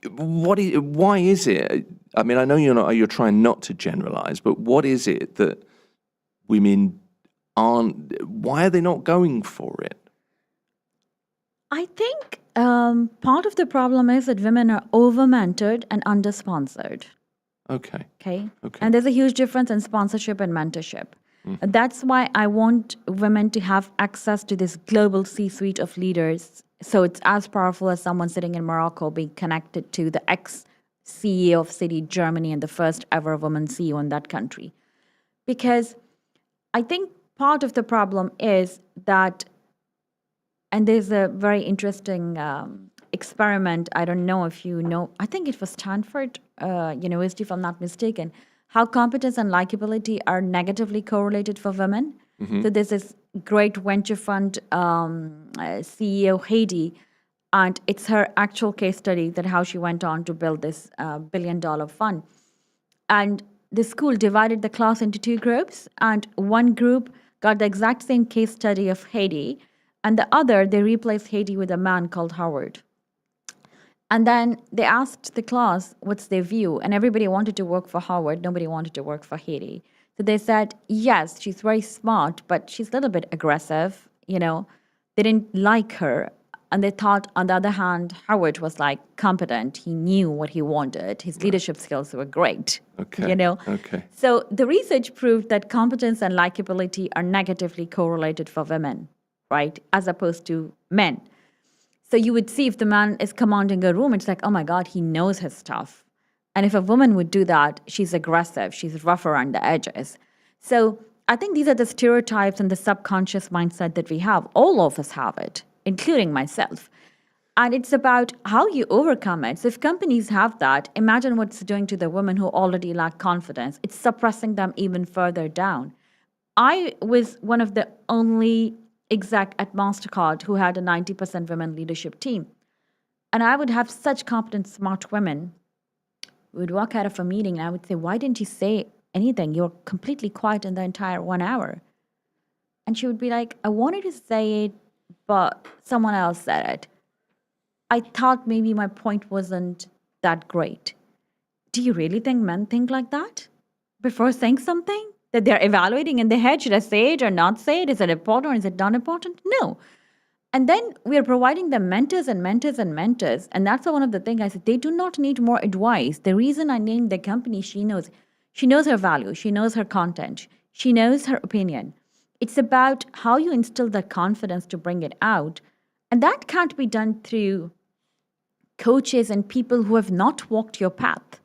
why is it? I mean, I know you're trying not to generalize, but what is it that women aren't? Why are they not going for it? I think part of the problem is that women are over-mentored and under-sponsored. Okay. And there's a huge difference in sponsorship and mentorship. That's why I want women to have access to this global C-suite of leaders. So it's as powerful as someone sitting in Morocco being connected to the ex-CEO of Citi Germany and the first ever woman CEO in that country. Because I think part of the problem is that, and there's a very interesting experiment, I don't know if you know, I think it was Stanford University, if I'm not mistaken, how competence and likability are negatively correlated for women. So there's this great venture fund CEO, Haiti, and it's her actual case study that how she went on to build this $1 billion fund. And the school divided the class into 2 groups, and one group got the exact same case study of Haiti, and the other, they replaced Haiti with a man called Howard. And then they asked the class what's their view, and everybody wanted to work for Howard. Nobody wanted to work for Haiti. So they said, yes, she's very smart, but she's a little bit aggressive. They didn't like her. And they thought, on the other hand, Howard was like competent. He knew what he wanted. His leadership skills were great. Okay. Okay. So the research proved that competence and likability are negatively correlated for women, right, as opposed to men. So you would see if the man is commanding a room, it's like, oh my God, he knows his stuff. And if a woman would do that, she's aggressive, she's rough around the edges. So I think these are the stereotypes and the subconscious mindset that we have. All of us have it, including myself. And it's about how you overcome it. So if companies have that, imagine what it's doing to the women who already lack confidence. It's suppressing them even further down. I was one of the only exec at MasterCard who had a 90% women leadership team. And I would have such competent, smart women who would walk out of a meeting and I would say, why didn't you say anything? You're completely quiet in the entire 1 hour. And she would be like, I wanted to say it, but someone else said it. I thought maybe my point wasn't that great. Do you really think men think like that? Before saying something? That they're evaluating in their head, should I say it or not say it? Is it important or is it not important? No. And then we are providing them mentors and mentors and mentors. And that's one of the things I said, they do not need more advice. The reason I named the company, she knows her value, she knows her content, she knows her opinion. It's about how you instill that confidence to bring it out. And that can't be done through coaches and people who have not walked your path,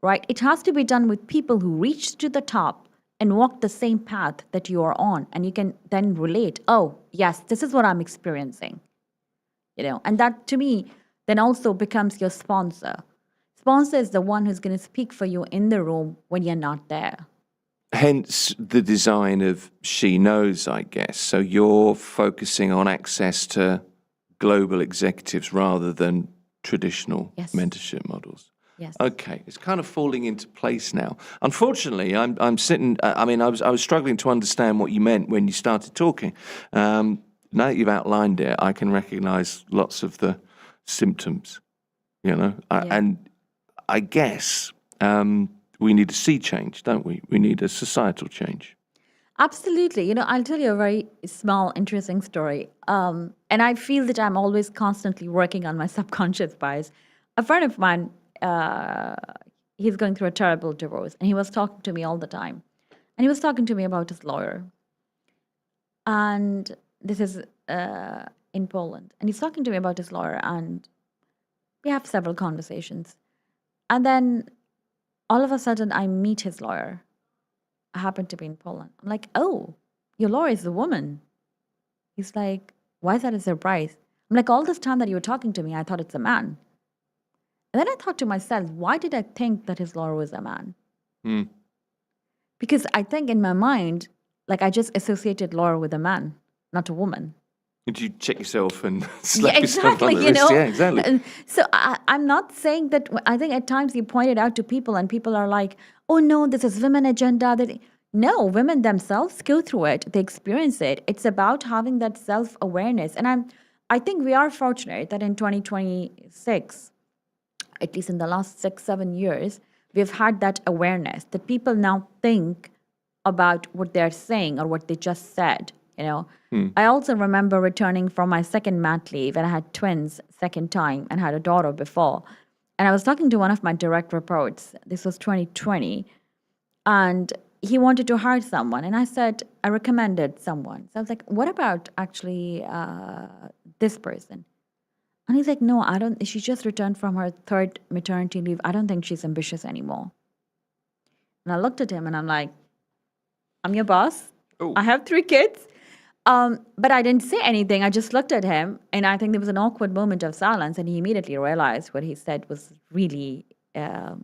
right? It has to be done with people who reached to the top and walk the same path that you are on. And you can then relate, oh, yes, this is what I'm experiencing. And that to me then also becomes your sponsor. Sponsor is the one who's going to speak for you in the room when you're not there. Hence the design of She Knows, I guess. So you're focusing on access to global executives rather than traditional mentorship models. Yes. Okay, it's kind of falling into place now. Unfortunately, I'm sitting. I was struggling to understand what you meant when you started talking. Now that you've outlined it, I can recognise lots of the symptoms. And I guess we need a sea change, don't we? We need a societal change. Absolutely. I'll tell you a very small, interesting story. And I feel that I'm always constantly working on my subconscious bias. A friend of mine, he's going through a terrible divorce, and he was talking to me all the time. And he was talking to me about his lawyer. And this is in Poland. And he's talking to me about his lawyer, and we have several conversations. And then all of a sudden, I meet his lawyer. I happen to be in Poland. I'm like, oh, your lawyer is a woman. He's like, why is that a surprise? I'm like, all this time that you were talking to me, I thought it's a man. And then I thought to myself, why did I think that his lawyer was a man? Because I think in my mind, I just associated lawyer with a man, not a woman. Did you check yourself and slap yourself exactly, on the wrist? Yeah, exactly. And so I'm not saying that. I think at times you point it out to people and people are like, oh no, this is women agenda. No, women themselves go through it. They experience it. It's about having that self-awareness. And I think we are fortunate that in 2026, at least in the last 6-7 years, we've had that awareness that people now think about what they're saying or what they just said. I also remember returning from my second mat leave, and I had twins second time and had a daughter before. And I was talking to one of my direct reports. This was 2020. And he wanted to hire someone. And I said, I recommended someone. So I was like, what about actually this person? And he's like, no, she just returned from her third maternity leave. I don't think she's ambitious anymore. And I looked at him and I'm like, I'm your boss. Oh. I have 3 kids. But I didn't say anything. I just looked at him, and I think there was an awkward moment of silence, and he immediately realized what he said was really wrong.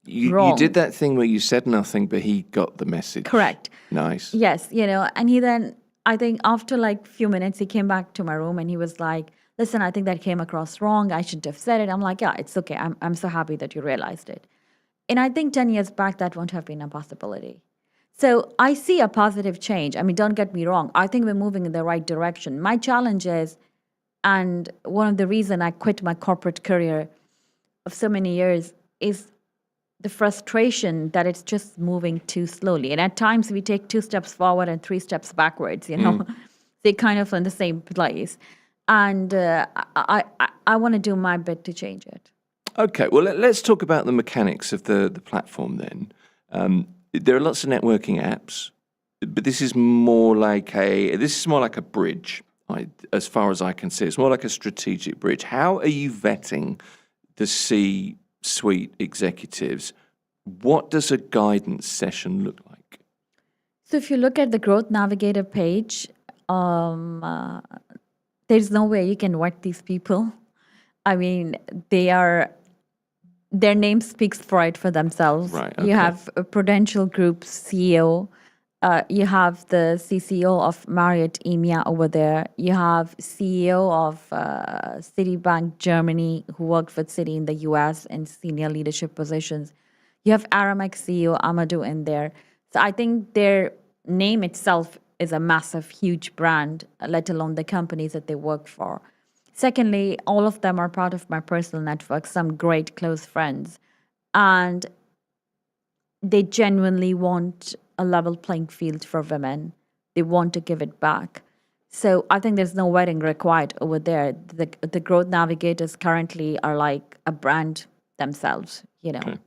You did that thing where you said nothing, but he got the message. Correct. Nice. Yes, and he then, I think after few minutes, he came back to my room, and he was like, listen, I think that came across wrong. I shouldn't have said it. I'm like, yeah, it's okay. I'm so happy that you realized it. And I think 10 years back, that won't have been a possibility. So I see a positive change. Don't get me wrong. I think we're moving in the right direction. My challenge is, and one of the reasons I quit my corporate career of so many years is the frustration that it's just moving too slowly. And at times we take 2 steps forward and 3 steps backwards, They're kind of in the same place. And I want to do my bit to change it. Okay, well, let's talk about the mechanics of the platform then. There are lots of networking apps, but this is more like a bridge, as far as I can see. It's more like a strategic bridge. How are you vetting the C-suite executives? What does a guidance session look like? So if you look at the Growth Navigator page, there's no way you can vet these people. Their name speaks for themselves. Right, okay. You have a Prudential Group's CEO, You have the CCO of Marriott EMEA over there. You have CEO of Citibank Germany who worked with Citi in the US in senior leadership positions. You have Aramex CEO Amadou in there. So I think their name itself is a massive, huge brand, let alone the companies that they work for. Secondly, all of them are part of my personal network, some great close friends. And they genuinely want a level playing field for women. They want to give it back. So I think there's no wedding required over there. The growth navigators currently are like a brand themselves, Okay.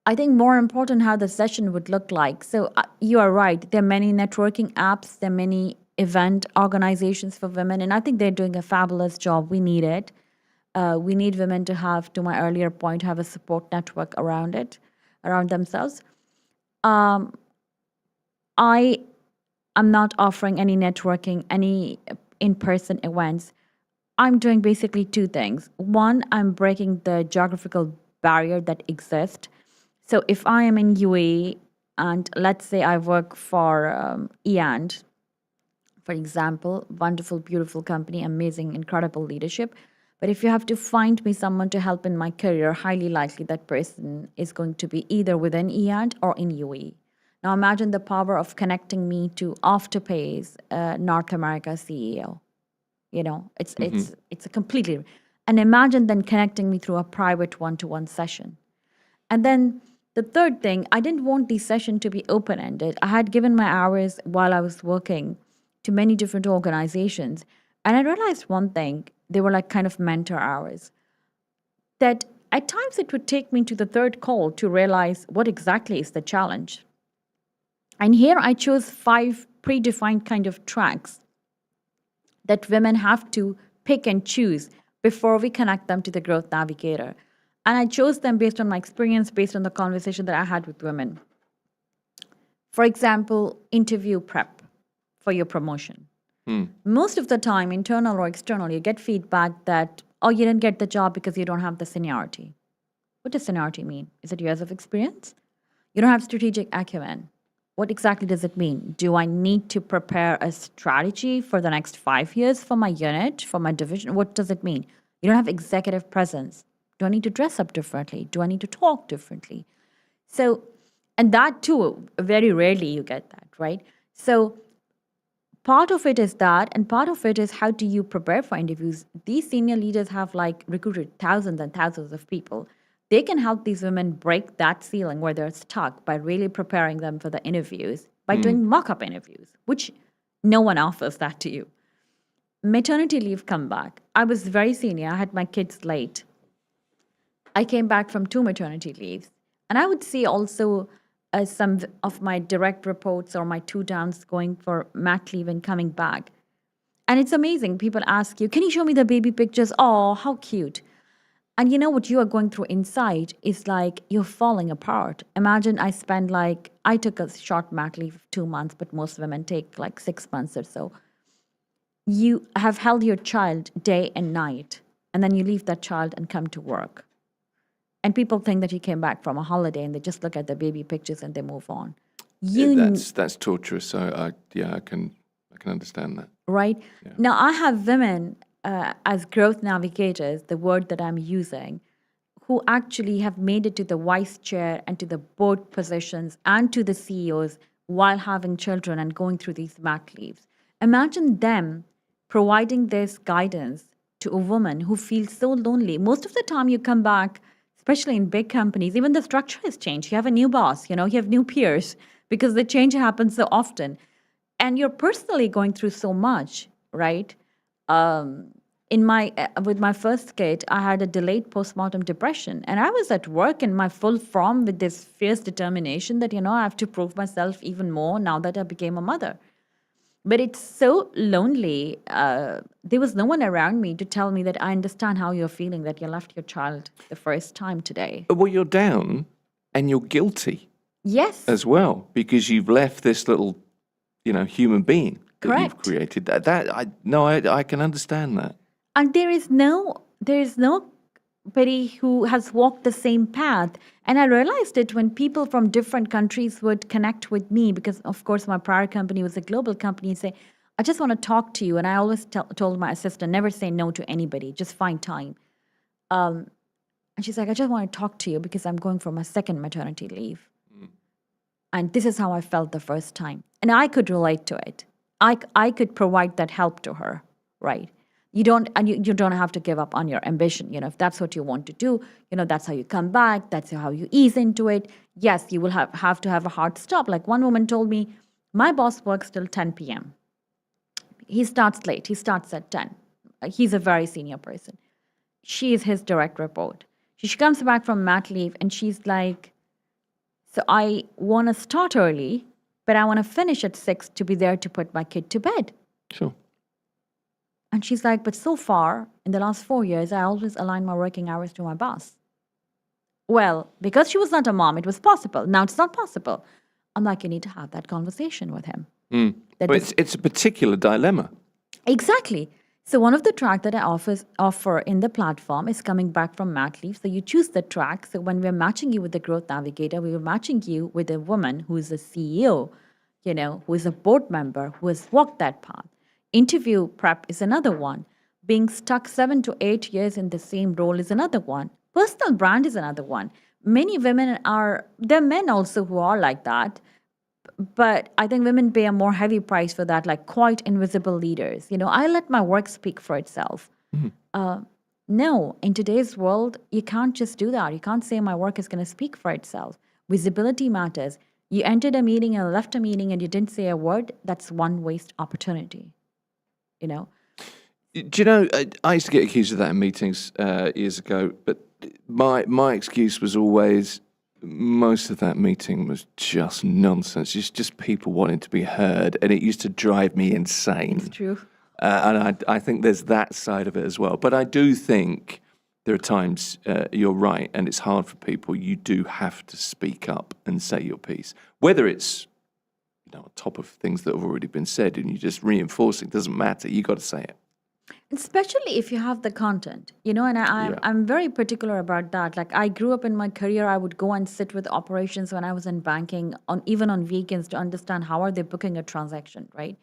I think more important how the session would look like. So you are right. There are many networking apps. There are many event organizations for women. And I think they're doing a fabulous job. We need it. We need women to have, to my earlier point, have a support network around it, around themselves. I am not offering any networking, any in-person events. I'm doing basically two things. One, I'm breaking the geographical barrier that exists. So if I am in UAE and let's say I work for EAND, for example, wonderful, beautiful company, amazing, incredible leadership. But if you have to find me someone to help in my career, highly likely that person is going to be either within EAND or in UAE. Now imagine the power of connecting me to Afterpay's North America CEO. It's a completely, and imagine then connecting me through a private one-to-one session. And then the third thing, I didn't want the session to be open-ended. I had given my hours while I was working to many different organizations. And I realized one thing, they were like kind of mentor hours, that at times it would take me to the third call to realize what exactly is the challenge. And here I chose 5 predefined kind of tracks that women have to pick and choose before we connect them to the growth navigator. And I chose them based on my experience, based on the conversation that I had with women. For example, interview prep for your promotion. Most of the time, internal or external, you get feedback that, oh, you didn't get the job because you don't have the seniority. What does seniority mean? Is it years of experience? You don't have strategic acumen. What exactly does it mean? Do I need to prepare a strategy for the next 5 years for my unit, for my division? What does it mean? You don't have executive presence. Do I need to dress up differently? Do I need to talk differently? So, and that too, very rarely you get that, right? So part of it is that, and part of it is how do you prepare for interviews? These senior leaders have like recruited thousands and thousands of people. They can help these women break that ceiling where they're stuck by really preparing them for the interviews, by doing mock-up interviews, which no one offers that to you. Maternity leave comeback. I was very senior. I had my kids late. I came back from 2 maternity leaves. And I would see also some of my direct reports or my 2 downs going for mat leave and coming back. And it's amazing. People ask you, can you show me the baby pictures? Oh, how cute. And you know what you are going through inside is like you're falling apart. Imagine I took a short mat leave of 2 months, but most women take like 6 months or so. You have held your child day and night, and then you leave that child and come to work. And people think that you came back from a holiday and they just look at the baby pictures and they move on. That's torturous. So I can understand that. Right? Yeah. Now I have women as growth navigators, the word that I'm using, who actually have made it to the vice chair and to the board positions and to the CEOs while having children and going through these mat leaves. Imagine them providing this guidance to a woman who feels so lonely. Most of the time you come back, especially in big companies, even the structure has changed. You have a new boss, you have new peers because the change happens so often. And you're personally going through so much, right? With my first kid, I had a delayed postpartum depression. And I was at work in my full form with this fierce determination that, I have to prove myself even more now that I became a mother. But it's so lonely. There was no one around me to tell me that I understand how you're feeling, that you left your child the first time today. Well, you're down and you're guilty. Yes. As well, because you've left this little, human being that Correct. you've created. I can understand that. And there is no who has walked the same path. And I realized it when people from different countries would connect with me, because, of course, my prior company was a global company, and say, I just want to talk to you. And I always told my assistant, never say no to anybody, just find time. And she's like, I just want to talk to you because I'm going for my second maternity leave. And this is how I felt the first time. And I could relate to it. I could provide that help to her, right? You don't have to give up on your ambition. If that's what you want to do, that's how you come back. That's how you ease into it. Yes, you will have to have a hard stop. Like one woman told me, my boss works till 10 p.m. He starts late. He starts at 10. He's a very senior person. She is his direct report. She comes back from mat leave and she's like, so I want to start early, but I want to finish at 6 to be there to put my kid to bed. Sure. And she's like, but so far, in the last 4 years, I always align my working hours to my boss. Well, because she was not a mom, it was possible. Now it's not possible. I'm like, you need to have that conversation with him. But it's a particular dilemma. Exactly. So one of the track that I offer in the platform is coming back from mat leave. So you choose the track. So when we're matching you with the growth navigator, we are matching you with a woman who is a CEO, who is a board member, who has walked that path. Interview prep is another one. Being stuck 7 to 8 years in the same role is another one. Personal brand is another one. Many women there are men also who are like that. But I think women pay a more heavy price for that, like quite invisible leaders. I let my work speak for itself. No, in today's world, you can't just do that. You can't say my work is going to speak for itself. Visibility matters. You entered a meeting and left a meeting and you didn't say a word. That's one waste opportunity. Do you know, I used to get accused of that in meetings years ago, but my excuse was always, most of that meeting was just nonsense. It's just people wanting to be heard, and it used to drive me insane. It's true. And I think there's that side of it as well. But I do think there are times you're right, and it's hard for people. You do have to speak up and say your piece, whether it's on top of things that have already been said, and you're just reinforcing. Doesn't matter. You got to say it. Especially if you have the content, and I'm very particular about that. Like I grew up in my career, I would go and sit with operations when I was in banking, even on weekends, to understand how are they booking a transaction, right?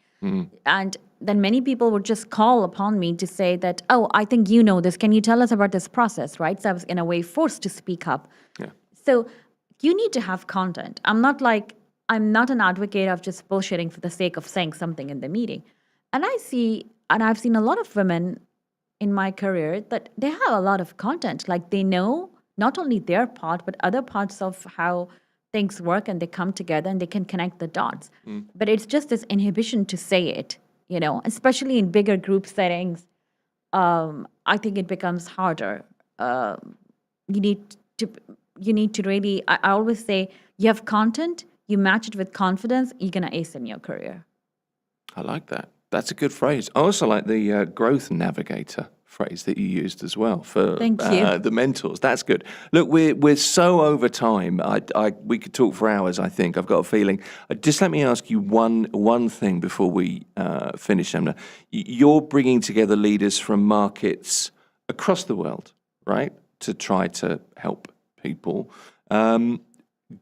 And then many people would just call upon me to say that, oh, I think you know this. Can you tell us about this process, right? So I was in a way forced to speak up. Yeah. So you need to have content. I'm not an advocate of just bullshitting for the sake of saying something in the meeting. And I've seen a lot of women in my career that they have a lot of content. Like they know not only their part, but other parts of how things work, and they come together and they can connect the dots. But it's just this inhibition to say it, especially in bigger group settings. I think it becomes harder. You need to really, I always say, you have content, you match it with confidence, you're going to ace in your career. I like that. That's a good phrase. I also like the growth navigator phrase that you used as well for Thank you. The mentors. That's good. Look, we're so over time. We could talk for hours, I think. I've got a feeling. Just let me ask you one thing before we finish, Emna. You're bringing together leaders from markets across the world, right, to try to help people.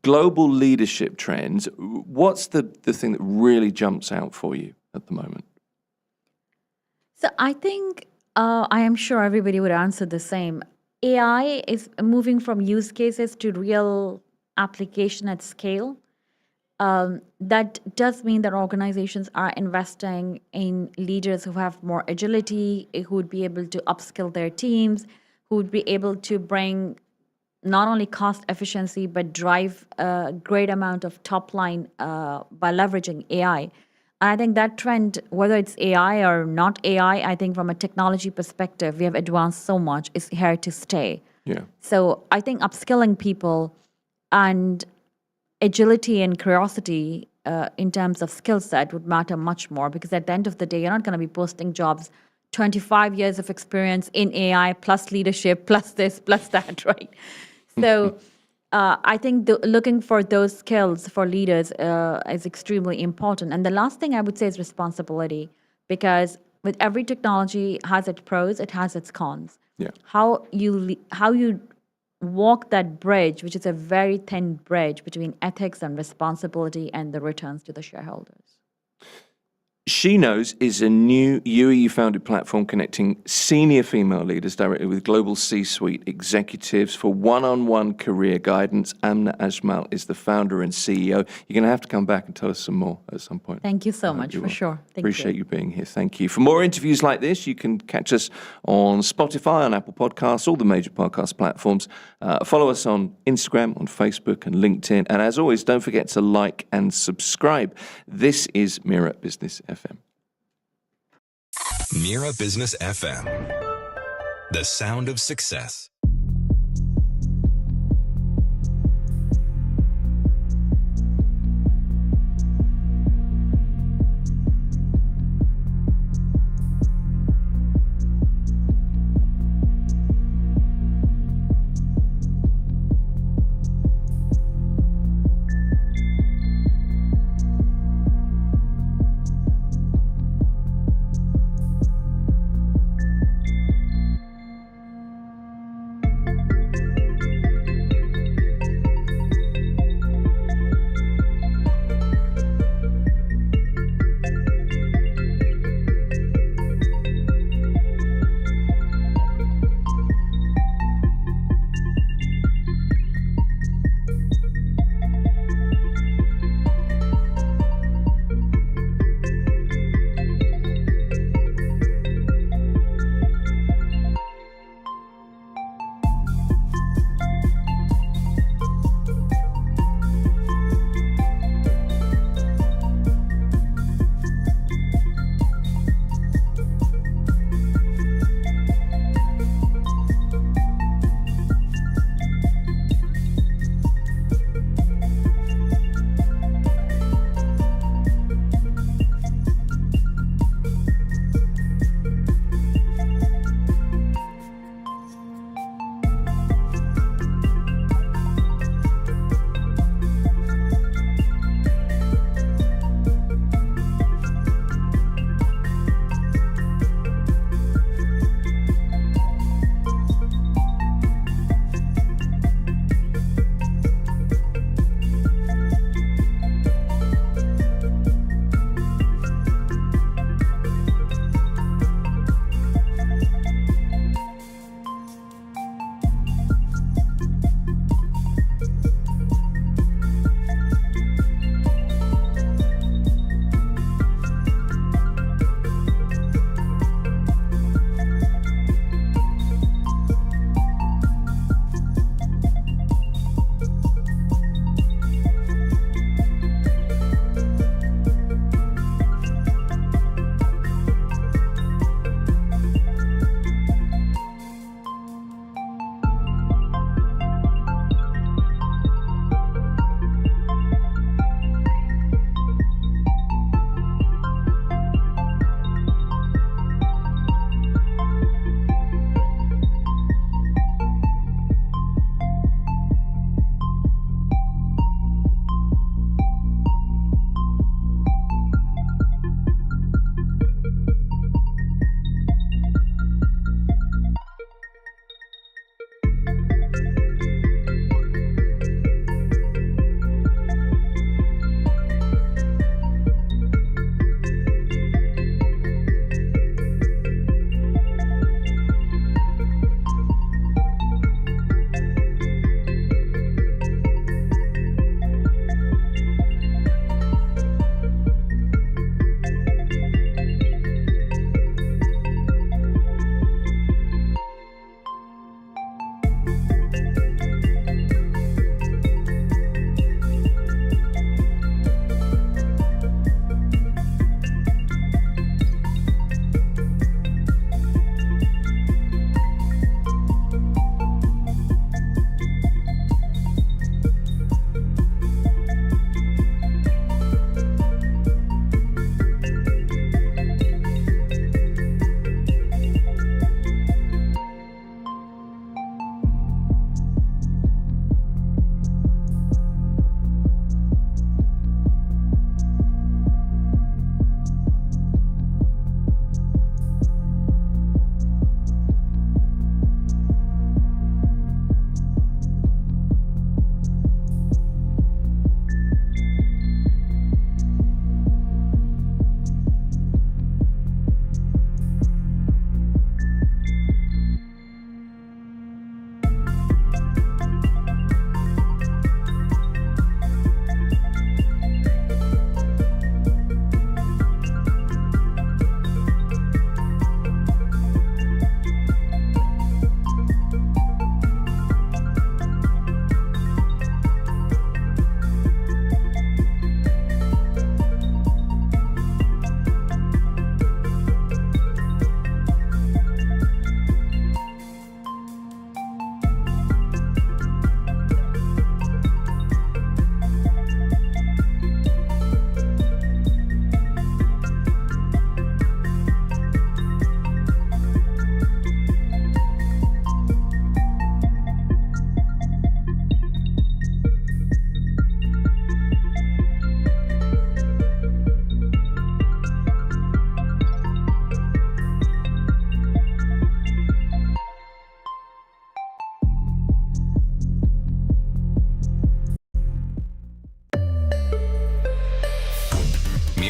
Global leadership trends. What's the thing that really jumps out for you at the moment? So I think, I am sure everybody would answer the same. AI is moving from use cases to real application at scale. That does mean that organizations are investing in leaders who have more agility, who would be able to upskill their teams, who would be able to bring not only cost efficiency, but drive a great amount of top line by leveraging AI. And I think that trend, whether it's AI or not AI, I think from a technology perspective, we have advanced so much, is here to stay. Yeah. So I think upskilling people and agility and curiosity in terms of skill set would matter much more, because at the end of the day, you're not going to be posting jobs 25 years of experience in AI plus leadership plus this plus that, right? So I think looking for those skills for leaders is extremely important. And the last thing I would say is responsibility, because with every technology has its pros, it has its cons. Yeah. How you walk that bridge, which is a very thin bridge between ethics and responsibility and the returns to the shareholders. She Knows is a new UAE-founded platform connecting senior female leaders directly with global C-suite executives for one-on-one career guidance. Amna Ajmal is the founder and CEO. You're going to have to come back and tell us some more at some point. Thank you so much, for sure. Appreciate you being here. Thank you. For more interviews like this, you can catch us on Spotify, on Apple Podcasts, all the major podcast platforms. Follow us on Instagram, on Facebook and LinkedIn. And as always, don't forget to like and subscribe. This is Mira Business FM. Mira Business FM. The sound of success.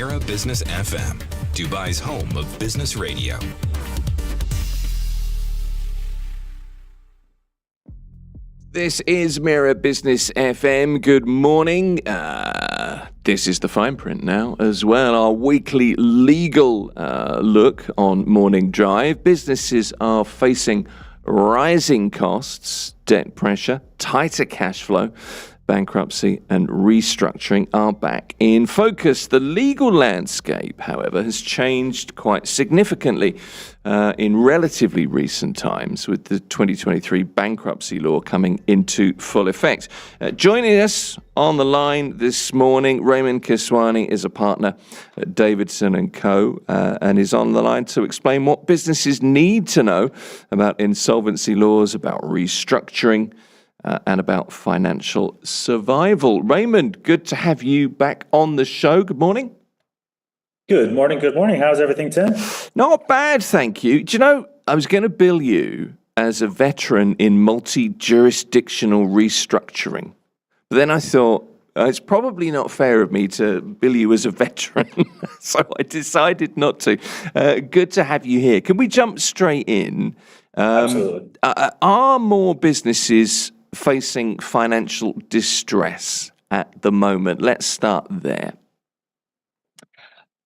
Mira Business FM, Dubai's home of business radio. This is Mira Business FM. Good morning. This is the fine print now as well. Our weekly legal look on Morning Drive. Businesses are facing rising costs, debt pressure, tighter cash flow. Bankruptcy and restructuring are back in focus. The legal landscape, however, has changed quite significantly in relatively recent times, with the 2023 bankruptcy law coming into full effect. Joining us on the line this morning, Raymond Kiswani is a partner at Davidson & Co. And is on the line to explain what businesses need to know about insolvency laws, about restructuring, and about financial survival. Raymond, good to have you back on the show. Good morning. Good morning. Good morning. How's everything, Tim? Not bad, thank you. Do you know, I was going to bill you as a veteran in multi-jurisdictional restructuring. But then I thought, it's probably not fair of me to bill you as a veteran. So I decided not to. Good to have you here. Can we jump straight in? Absolutely. Are more businesses facing financial distress at the moment? Let's start there.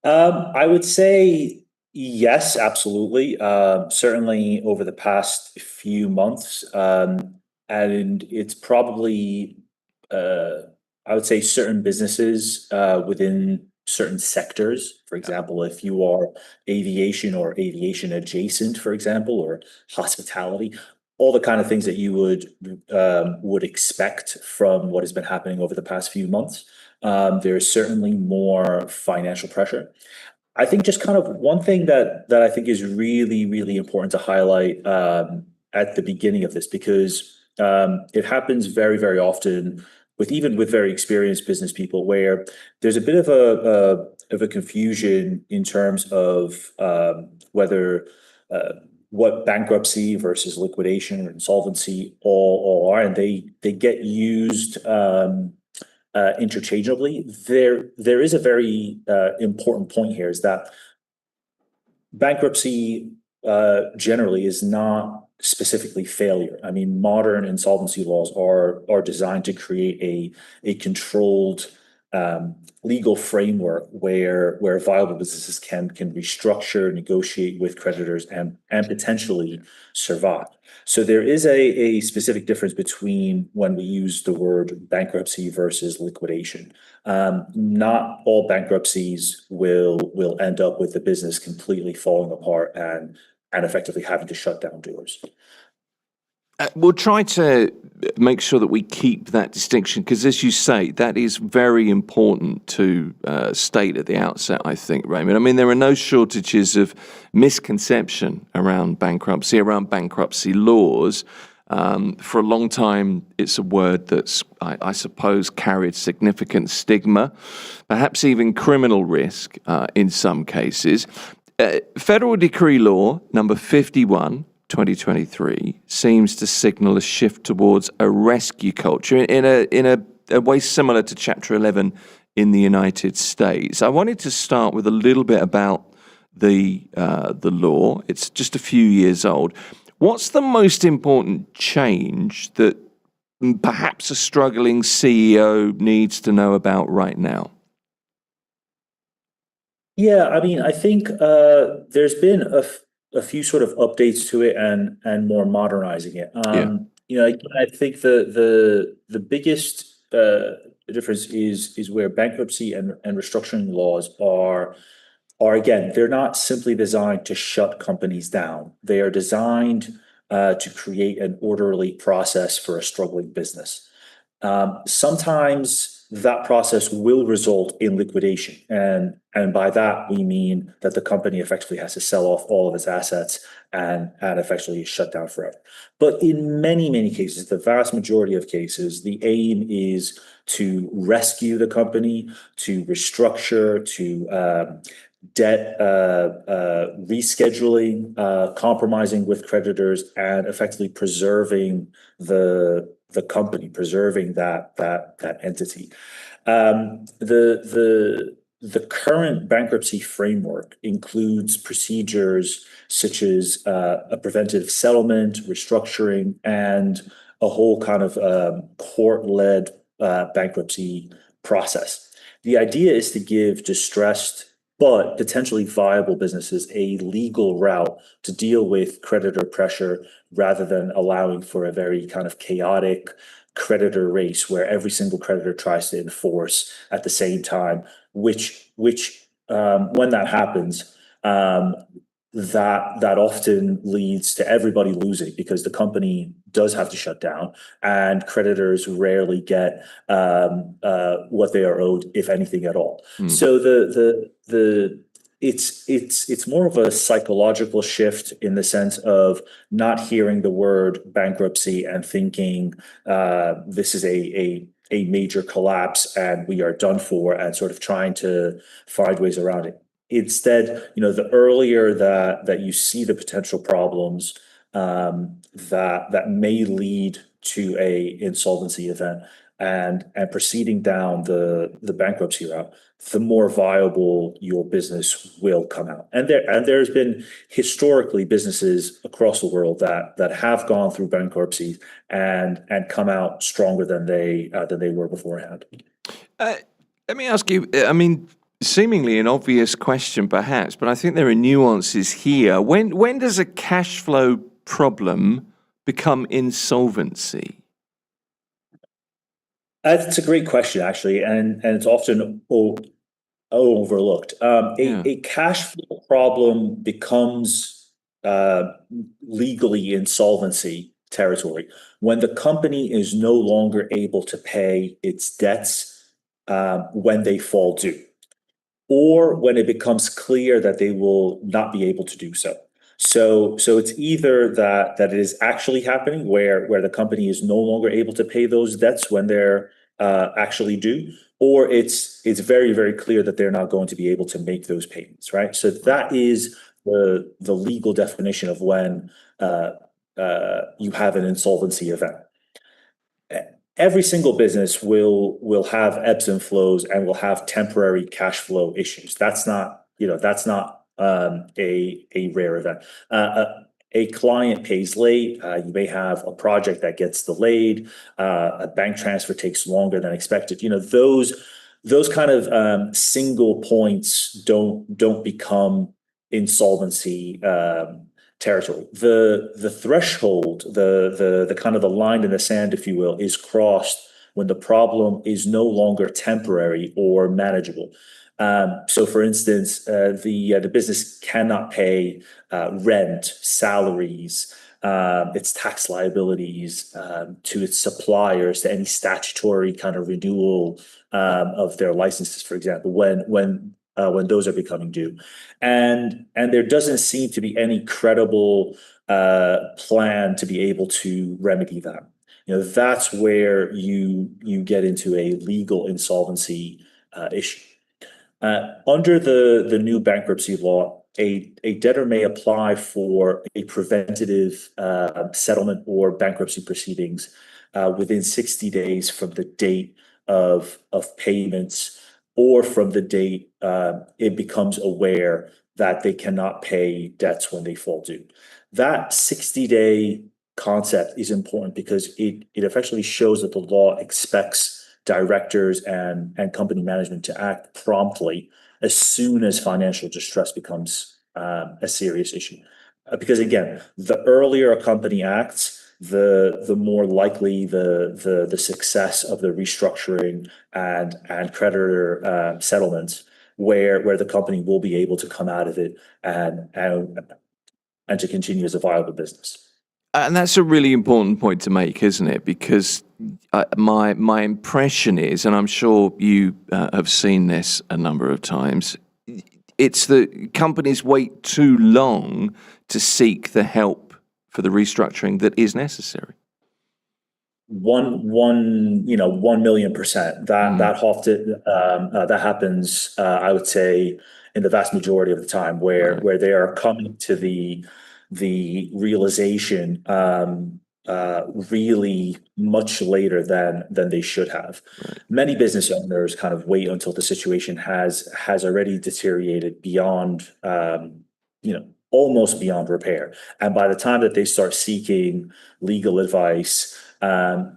I would say yes, absolutely. Certainly over the past few months, and it's probably, I would say, certain businesses within certain sectors. For example, if you are aviation or aviation adjacent, for example, or hospitality, all the kind of things that you would expect from what has been happening over the past few months. There is certainly more financial pressure. I think just kind of one thing that I think is really, really important to highlight at the beginning of this, because it happens very, very often even with very experienced business people, where there's a bit of a confusion in terms of whether what bankruptcy versus liquidation or insolvency all are, and they get used interchangeably. There is a very important point here, is that bankruptcy generally is not specifically failure. I mean, modern insolvency laws are designed to create a controlled legal framework where viable businesses can restructure, negotiate with creditors, and potentially survive. So there is a specific difference between when we use the word bankruptcy versus liquidation. Not all bankruptcies will end up with the business completely falling apart and effectively having to shut down doors. We'll try to make sure that we keep that distinction, because, as you say, that is very important to state at the outset, I think, Raymond. I mean, there are no shortages of misconception around bankruptcy laws. For a long time, it's a word that's, I suppose, carried significant stigma, perhaps even criminal risk in some cases. Federal Decree Law number 51, 2023 seems to signal a shift towards a rescue culture in a way similar to Chapter 11 in the United States. I wanted to start with a little bit about the law. It's just a few years old. What's the most important change that perhaps a struggling CEO needs to know about right now? Yeah, I mean, I think there's been a few sort of updates to it and more modernizing it. I think the biggest difference is where bankruptcy and restructuring laws are again, they're not simply designed to shut companies down. They are designed to create an orderly process for a struggling business. Sometimes that process will result in liquidation. And by that, we mean that the company effectively has to sell off all of its assets and effectively shut down forever. But in many, many cases, the vast majority of cases, the aim is to rescue the company, to restructure, to debt rescheduling, compromising with creditors, and effectively preserving the company, preserving that entity. The the current bankruptcy framework includes procedures such as a preventative settlement, restructuring, and a whole kind of court-led bankruptcy process. The idea is to give distressed but potentially viable businesses a legal route to deal with creditor pressure rather than allowing for a very kind of chaotic creditor race where every single creditor tries to enforce at the same time, which when that happens, that often leads to everybody losing because the company does have to shut down and creditors rarely get what they are owed, if anything at all. So it's more of a psychological shift in the sense of not hearing the word bankruptcy and thinking this is a major collapse and we are done for, and sort of trying to find ways around it. Instead, the earlier that you see the potential problems that may lead to a insolvency event and proceeding down the bankruptcy route, the more viable your business will come out. And there's been historically businesses across the world that have gone through bankruptcy and come out stronger than they were beforehand. Let me ask you, I mean, seemingly an obvious question perhaps, but I think there are nuances here. When does a cash flow problem become insolvency? That's a great question, actually, and it's often overlooked. A cash flow problem becomes legally insolvency territory when the company is no longer able to pay its debts when they fall due, or when it becomes clear that they will not be able to do so. So it's either that it is actually happening where the company is no longer able to pay those debts when they're actually due, or it's very, very clear that they're not going to be able to make those payments, right? So that is the legal definition of when you have an insolvency event. Every single business will have ebbs and flows and will have temporary cash flow issues. That's not a rare event. A client pays late. You may have a project that gets delayed. A bank transfer takes longer than expected. Those kind of single points don't become insolvency territory. The threshold, the kind of the line in the sand, if you will, is crossed when the problem is no longer temporary or manageable. So, for instance, the business cannot pay rent, salaries, its tax liabilities to its suppliers, to any statutory kind of renewal of their licenses, for example, when those are becoming due, and there doesn't seem to be any credible plan to be able to remedy that. That's where you get into a legal insolvency issue. Under the new bankruptcy law, a debtor may apply for a preventative settlement or bankruptcy proceedings within 60 days from the date of payments, or from the date it becomes aware that they cannot pay debts when they fall due. That 60-day concept is important because it effectively shows that the law expects directors and company management to act promptly as soon as financial distress becomes a serious issue. Because again, the earlier a company acts, the more likely the success of the restructuring and creditor settlements, where the company will be able to come out of it and to continue as a viable business. And that's a really important point to make, isn't it? Because my impression is, and I'm sure you have seen this a number of times, it's that companies wait too long to seek the help for the restructuring that is necessary. 1,000,000%. That often that happens. I would say in the vast majority of the time, where they are coming to the realization really much later than they should have. Many business owners kind of wait until the situation has already deteriorated beyond, almost beyond repair. And by the time that they start seeking legal advice,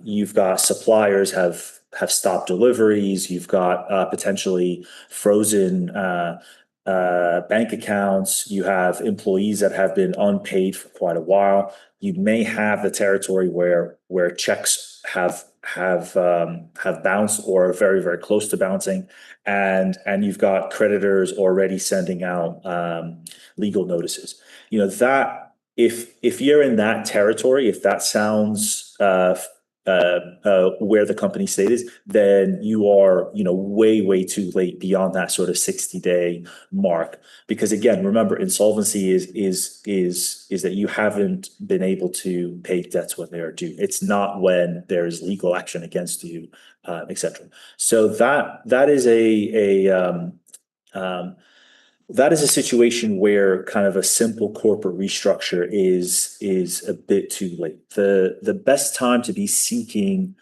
you've got suppliers have stopped deliveries. You've got potentially frozen bank accounts. You have employees that have been unpaid for quite a while. You may have the territory where checks have bounced or are very, very close to bouncing, and you've got creditors already sending out legal notices. That if you're in that territory, if that sounds where the company state is, then you are, way too late beyond that sort of 60-day mark. Because again, remember, insolvency is that you haven't been able to pay debts when they are due. It's not when there is legal action against you, etc. So that is that is a situation where kind of a simple corporate restructure is a bit too late. The best time to be seeking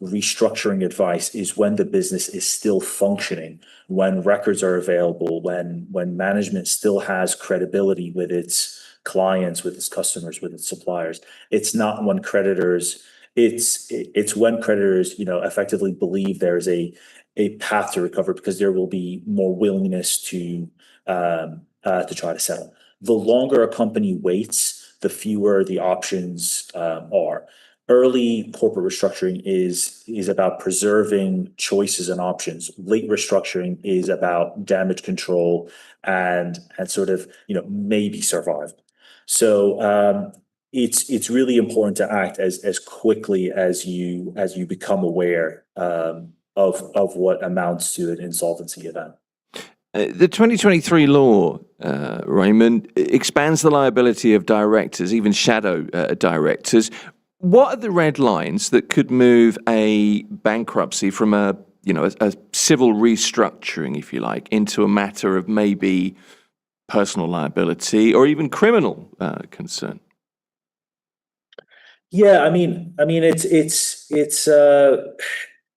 restructuring advice is when the business is still functioning, when records are available, when management still has credibility with its clients, with its customers, with its suppliers. It's not when creditors. It's when creditors, effectively believe there is a path to recover, because there will be more willingness to try to settle. The longer a company waits, the fewer the options are. Early corporate restructuring is about preserving choices and options. Late restructuring is about damage control and sort of, maybe survival. So it's really important to act as quickly as you become aware of what amounts to an insolvency event. The 2023 law, Raymond, expands the liability of directors, even shadow directors. What are the red lines that could move a bankruptcy from a civil restructuring, if you like, into a matter of maybe personal liability or even criminal concern? Yeah, I mean,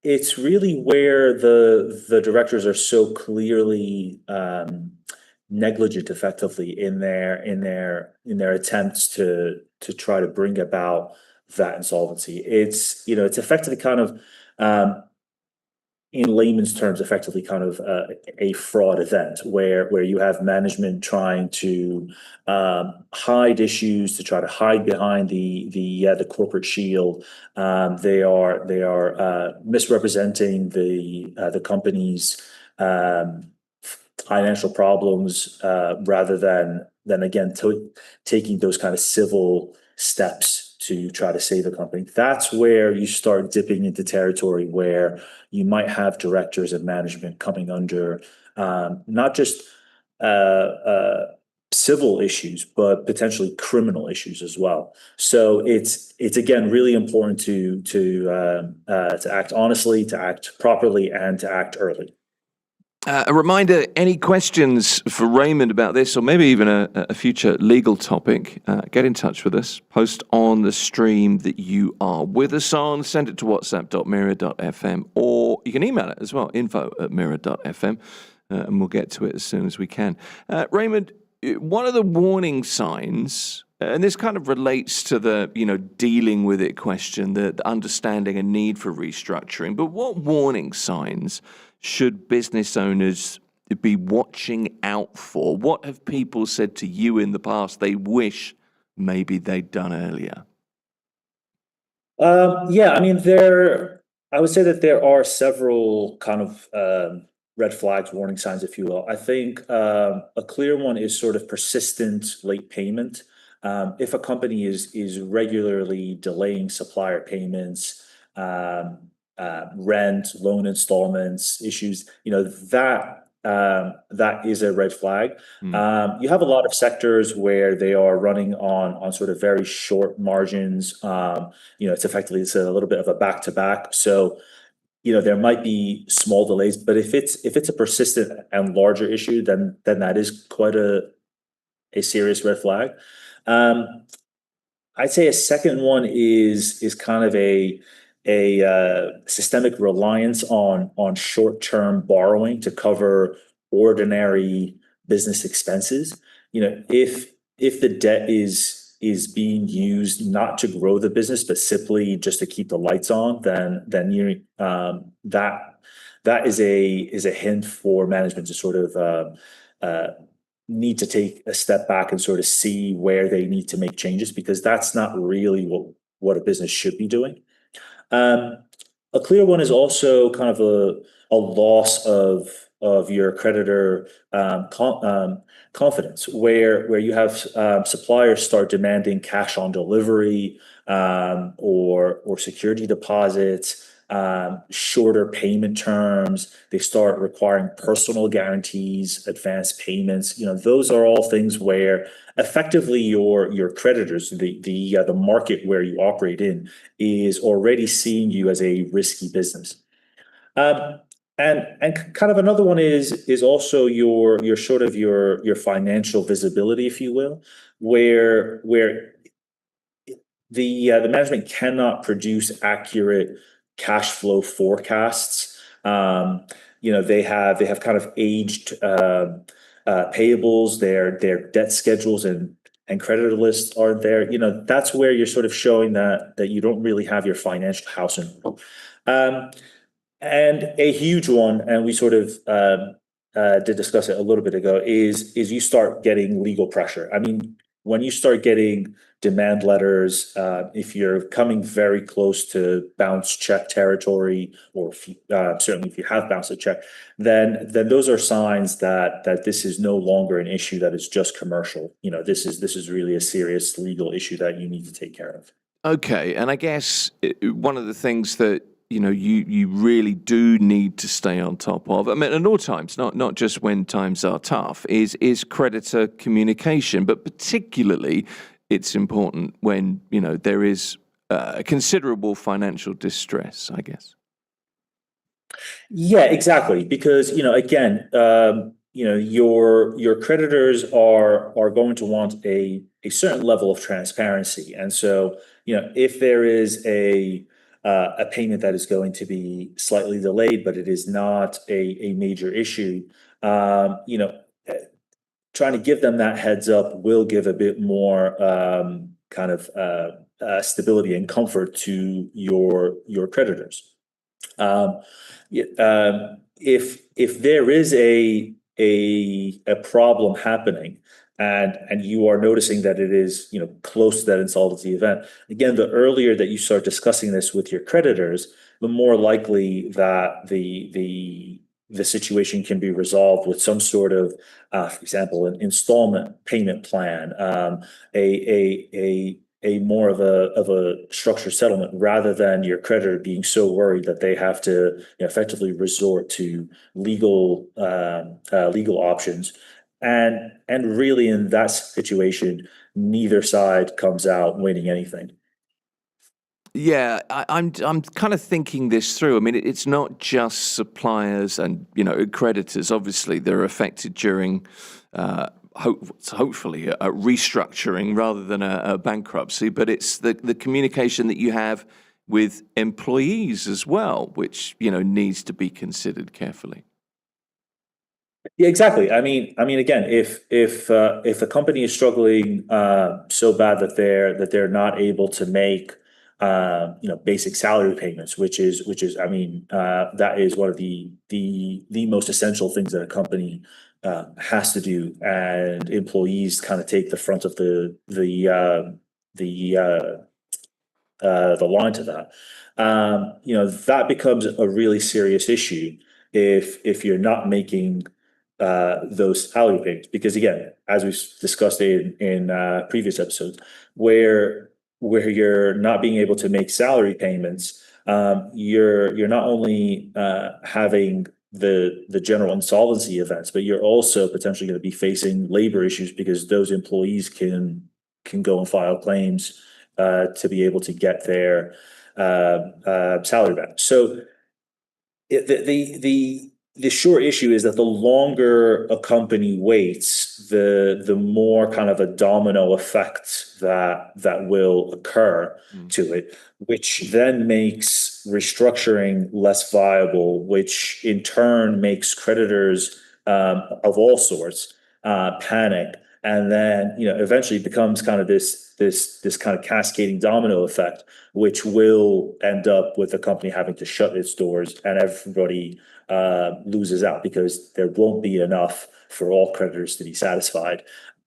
it's really where the directors are so clearly negligent, effectively, in their attempts to try to bring about that insolvency. It's effectively kind of, in layman's terms, effectively kind of a fraud event where you have management trying to hide issues, to try to hide behind the corporate shield. They are misrepresenting the company's financial problems, rather than again taking those kind of civil steps to try to save the company. That's where you start dipping into territory where you might have directors and management coming under not just civil issues, but potentially criminal issues as well. So it's again really important to act honestly, to act properly, and to act early. A reminder, any questions for Raymond about this, or maybe even a future legal topic, get in touch with us. Post on the stream that you are with us on. Send it to whatsapp.mira.fm, or you can email it as well, info@mira.fm, and we'll get to it as soon as we can. Raymond, one of the warning signs, and this kind of relates to the, dealing with it question, the understanding a need for restructuring, but what warning signs should business owners be watching out for? What have people said to you in the past they wish maybe they'd done earlier? Yeah, I mean, I would say that there are several kind of red flags, warning signs, if you will. I think a clear one is sort of persistent late payment. If a company is regularly delaying supplier payments, rent, loan installments, issues, that is a red flag. You have a lot of sectors where they are running on sort of very short margins. It's a little bit of a back to back. So, there might be small delays, but if it's a persistent and larger issue, then that is quite a serious red flag. I'd say a second one is kind of a systemic reliance on short-term borrowing to cover ordinary business expenses. If the debt is being used not to grow the business but simply just to keep the lights on, then that is a hint for management to sort of need to take a step back and sort of see where they need to make changes, because that's not really what a business should be doing. A clear one is also kind of a loss of your creditor confidence, where you have suppliers start demanding cash on delivery, or security deposits, shorter payment terms. They start requiring personal guarantees, advanced payments. Those are all things where effectively your creditors, the market where you operate in, is already seeing you as a risky business. And kind of another one is also your sort of your financial visibility, if you will, where the management cannot produce accurate cash flow forecasts. They have kind of aged payables, their debt schedules and creditor lists aren't there. That's where you're sort of showing that you don't really have your financial house in order. And a huge one, and we sort of did discuss it a little bit ago, is you start getting legal pressure. I mean, when you start getting demand letters, if you're coming very close to bounce check territory, or certainly if you have bounced a check, then those are signs that this is no longer an issue that is just commercial. This is really a serious legal issue that you need to take care of. Okay, and I guess one of the things that you really do need to stay on top of, I mean, at all times, not just when times are tough, is creditor communication, but particularly it's important when there is considerable financial distress, I guess. Yeah, exactly. Because again, your creditors are going to want a certain level of transparency, and so if there is a payment that is going to be slightly delayed, but it is not a major issue, trying to give them that heads up will give a bit more kind of stability and comfort to your creditors. If there is a problem happening, and you are noticing that it is close to that insolvency event, again, the earlier that you start discussing this with your creditors, the more likely that the situation can be resolved with some sort of, for example, an installment payment plan, a more of a structured settlement, rather than your creditor being so worried that they have to effectively resort to legal options. And really, in that situation, neither side comes out winning anything. Yeah, I'm kind of thinking this through. I mean, it's not just suppliers and creditors. Obviously, they're affected during hopefully a restructuring rather than a bankruptcy. But it's the communication that you have with employees as well, which needs to be considered carefully. Yeah, exactly. I mean, again, if a company is struggling so bad that they're not able to make basic salary payments, which is I mean, that is one of the most essential things that a company has to do, and employees kind of take the front of the line to that. That becomes a really serious issue if you're not making those salary payments, because again, as we've discussed in previous episodes, where you're not being able to make salary payments, you're not only having the general insolvency events, but you're also potentially going to be facing labor issues, because those employees can go and file claims to be able to get their salary back. So the the short issue is that the longer a company waits, the more kind of a domino effect that will occur to it, which then makes restructuring less viable, which in turn makes creditors of all sorts panic, and then eventually becomes kind of this kind of cascading domino effect, which will end up with the company having to shut its doors, and everybody loses out because there won't be enough for all creditors to be satisfied,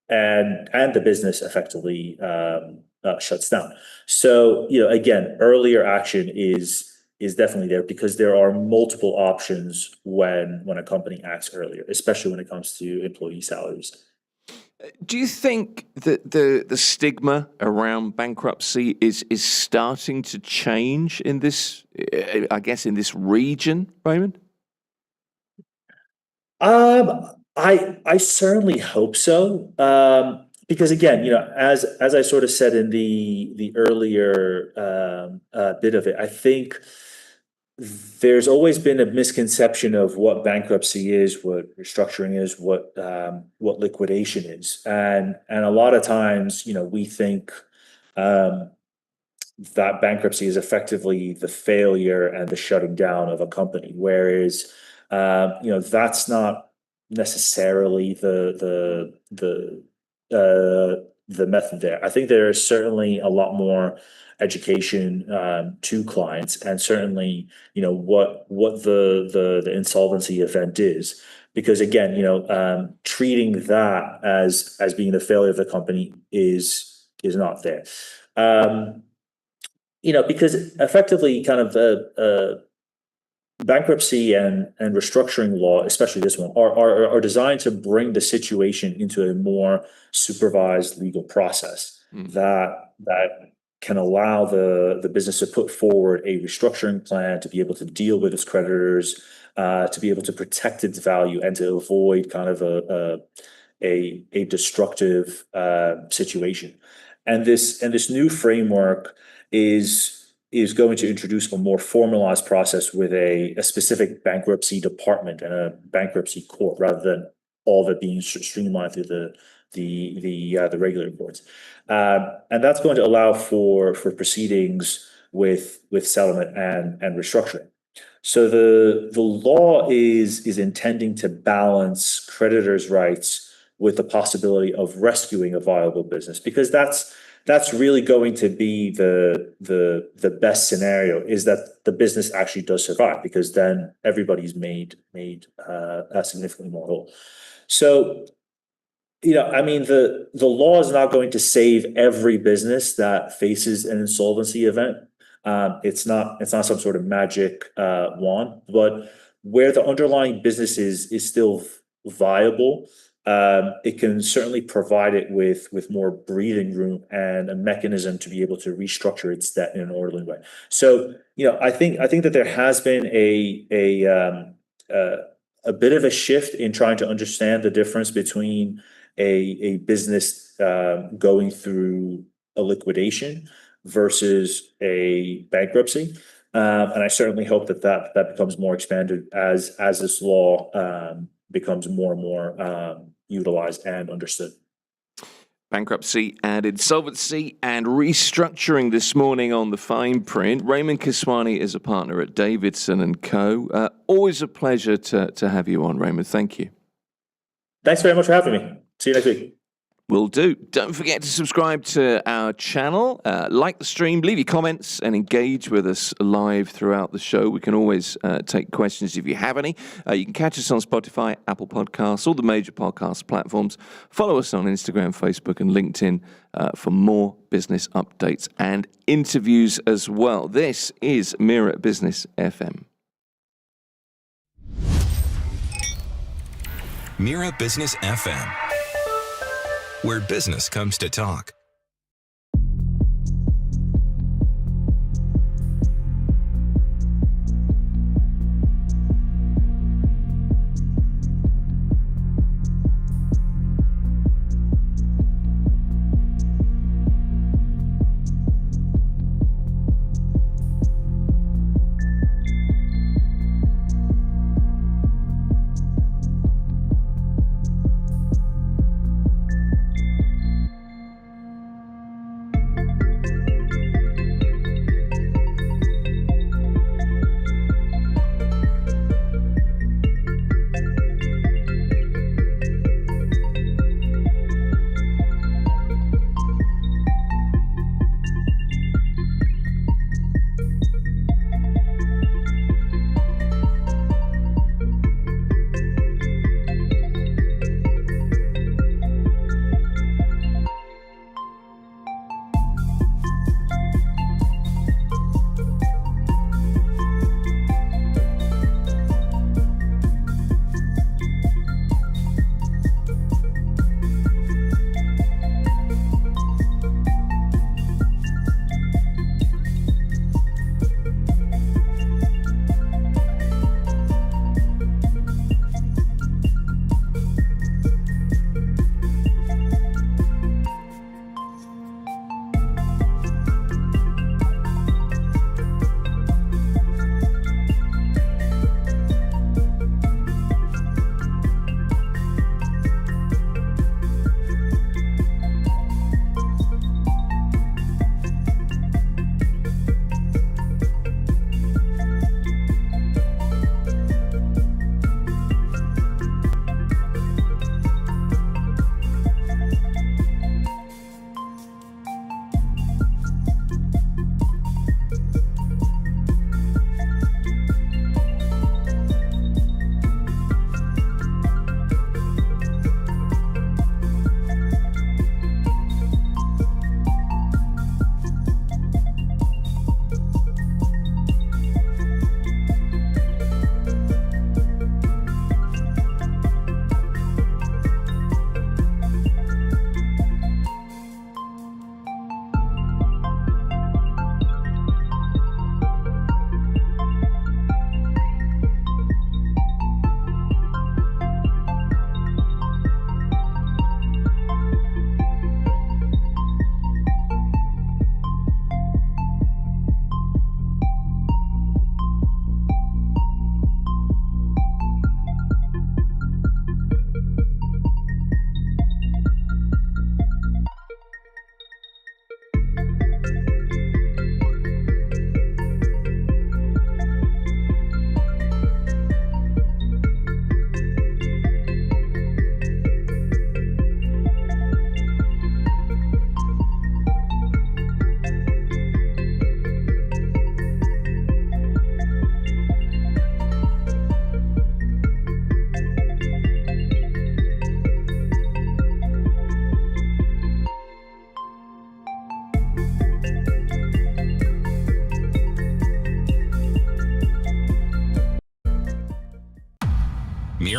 and the business effectively shuts down. So again, earlier action is definitely there because there are multiple options when a company acts earlier, especially when it comes to employee salaries. Do you think that the stigma around bankruptcy is starting to change in this, I guess, in this region, Raymond? I certainly hope so. Because again, as I sort of said in the earlier bit of it, I think there's always been a misconception of what bankruptcy is, what restructuring is, what liquidation is, and a lot of times, we think that bankruptcy is effectively the failure and the shutting down of a company, whereas that's not necessarily the method there. I think there is certainly a lot more education to clients, and certainly what the insolvency event is, because again treating that as being the failure of the company is not there, because effectively kind of the bankruptcy and restructuring law, especially this one, are designed to bring the situation into a more supervised legal process that can allow the business to put forward a restructuring plan to be able to deal with its creditors, to be able to protect its value, and to avoid kind of a destructive situation. And this new framework is going to introduce a more formalized process with a specific bankruptcy department and a bankruptcy court, rather than all of it being streamlined through the regular courts, and that's going to allow for proceedings with settlement and restructuring. So the law is intending to balance creditors' rights with the possibility of rescuing a viable business, because that's really going to be the best scenario, is that the business actually does survive, because then everybody's made significantly more whole. So I mean, the law is not going to save every business that faces an insolvency event. It's not some sort of magic wand, but where the underlying business is still viable, it can certainly provide it with more breathing room and a mechanism to be able to restructure its debt in an orderly way. So I think that there has been a bit of a shift in trying to understand the difference between a business going through a liquidation versus a bankruptcy, and I certainly hope that becomes more expanded as this law becomes more and more utilized and understood. Bankruptcy and insolvency and restructuring this morning on the fine print. Raymond Kiswani is a partner at Davidson & Co. Always a pleasure to have you on, Raymond. Thank you. Thanks very much for having me. See you next week. Will do. Don't forget to subscribe to our channel, like the stream, leave your comments, and engage with us live throughout the show. We can always take questions if you have any. You can catch us on Spotify, Apple Podcasts, all the major podcast platforms. Follow us on Instagram, Facebook, and LinkedIn for more business updates and interviews as well. This is Mira Business FM. Mira Business FM, where business comes to talk.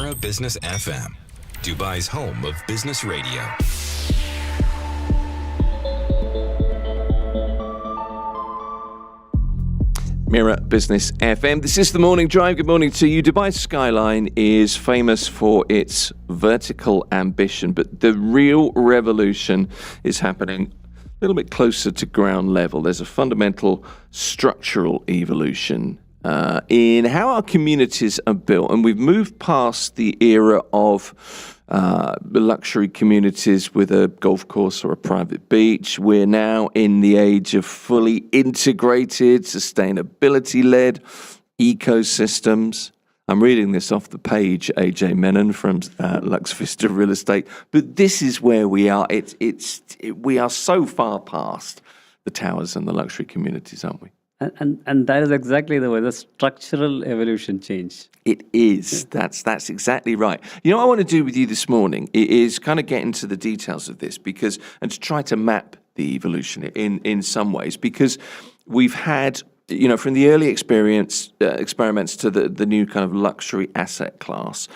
Mira Business FM, Dubai's home of business radio. Mira Business FM. This is the morning drive. Good morning to you. Dubai's skyline is famous for its vertical ambition, but the real revolution is happening a little bit closer to ground level. There's a fundamental structural evolution in how our communities are built, and we've moved past the era of luxury communities with a golf course or a private beach. We're now in the age of fully integrated, sustainability-led ecosystems. I'm reading this off the page, AJ Menon from Lux Vista Real Estate, but this is where we are. We are so far past the towers and the luxury communities, aren't we? And that is exactly the way the structural evolution change. It is. That's exactly right. You know what I want to do with you this morning is kind of get into the details of this and to try to map the evolution in some ways, because we've had, from the early experiments to the new kind of luxury asset class.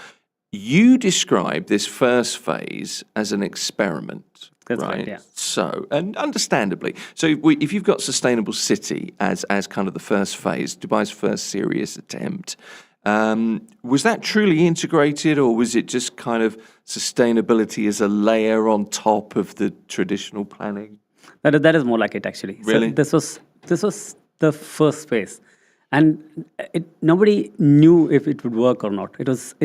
You describe this first phase as an experiment. That's right, yeah. So, and understandably, so if you've got sustainable city as kind of the first phase, Dubai's first serious attempt, was that truly integrated, or was it just kind of sustainability as a layer on top of the traditional planning? That is more like it, actually. Really? So this was the first phase, and nobody knew if it would work or not. It was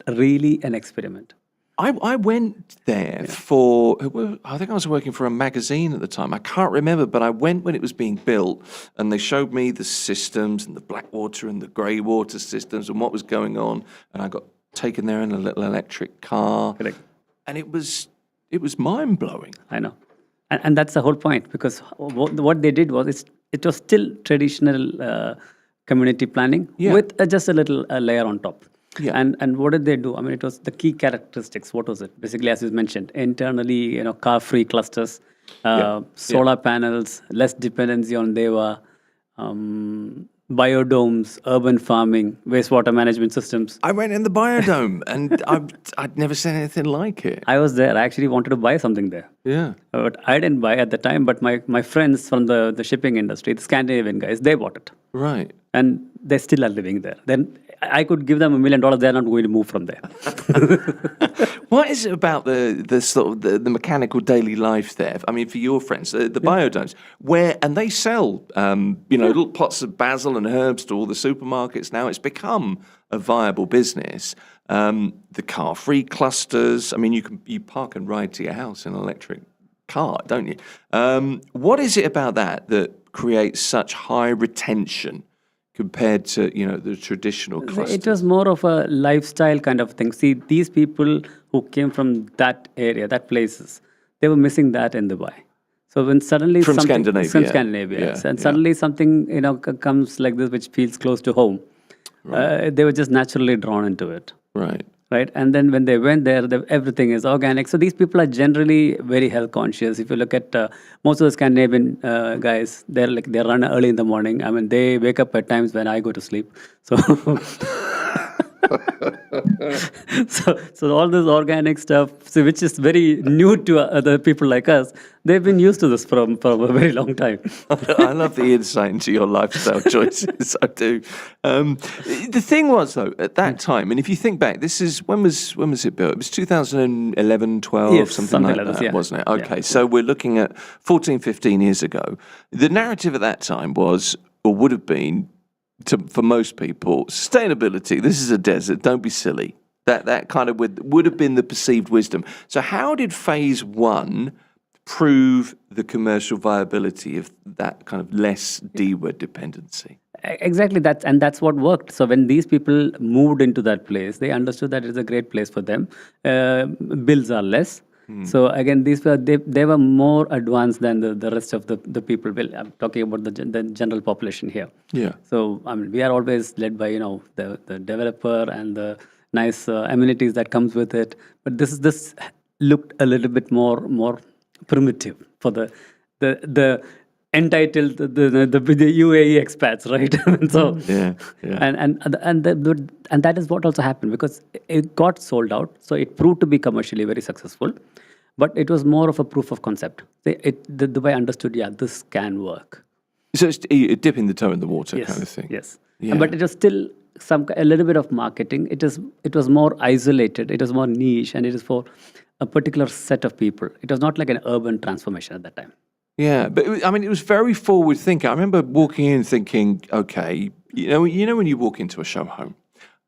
really an experiment. I went there for, I think I was working for a magazine at the time. I can't remember, but I went when it was being built, and they showed me the systems and the black water and the grey water systems and what was going on. And I got taken there in a little electric car. Correct. And it was mind-blowing. I know. And that's the whole point, because what they did was it was still traditional community planning with just a little layer on top. Yeah. And what did they do? I mean, it was the key characteristics. What was it? Basically, as you mentioned, internally, car-free clusters, solar panels, less dependency on DEWA, biodomes, urban farming, wastewater management systems. I went in the biodome, and I'd never seen anything like it. I was there. I actually wanted to buy something there. Yeah. But I didn't buy at the time, but my friends from the shipping industry, the Scandinavian guys, they bought it. Right. And they still are living there. Then I could give them $1 million. They're not going to move from there. What is it about the sort of the mechanical daily life there? I mean, for your friends, the biodomes, and they sell, little pots of basil and herbs to all the supermarkets now. It's become a viable business. The car-free clusters. I mean, you park and ride to your house in an electric car, don't you? What is it about that creates such high retention compared to, the traditional clusters? It was more of a lifestyle kind of thing. See, these people who came from that area, that places, they were missing that in Dubai. So when suddenly from Scandinavia, suddenly something comes like this, which feels close to home, they were just naturally drawn into it. Right, and then when they went there, everything is organic. So these people are generally very health conscious. If you look at most of the Scandinavian guys, they run early in the morning. I mean, they wake up at times when I go to sleep. So, so all this organic stuff, which is very new to other people like us, they've been used to this from a very long time. I love the insight into your lifestyle choices. I do. The thing was, though, at that time, and if you think back, this is when was it built? It was 2011, 12, something like that, wasn't it? Okay, so we're looking at 14, 15 years ago. The narrative at that time was, or would have been, for most people, sustainability. This is a desert. Don't be silly. That kind of would have been the perceived wisdom. So how did phase one prove the commercial viability of that kind of less DEWA dependency? Exactly, that's what worked. So when these people moved into that place, they understood that it's a great place for them. Bills are less. So again, they were more advanced than the rest of the people. Well, I'm talking about the general population here. Yeah. So I mean, we are always led by the developer and the nice amenities that comes with it. But this looked a little bit more primitive for the entitled the UAE expats, right? So and that is what also happened, because it got sold out, so it proved to be commercially very successful, but it was more of a proof of concept. The Dubai understood, this can work. So it's dipping the toe in the water kind of thing. Yes, but it was still a little bit of marketing. It was more isolated. It was more niche, and it is for a particular set of people. It was not like an urban transformation at that time. Yeah, but it was very forward thinking. I remember walking in thinking, okay, you know when you walk into a show home,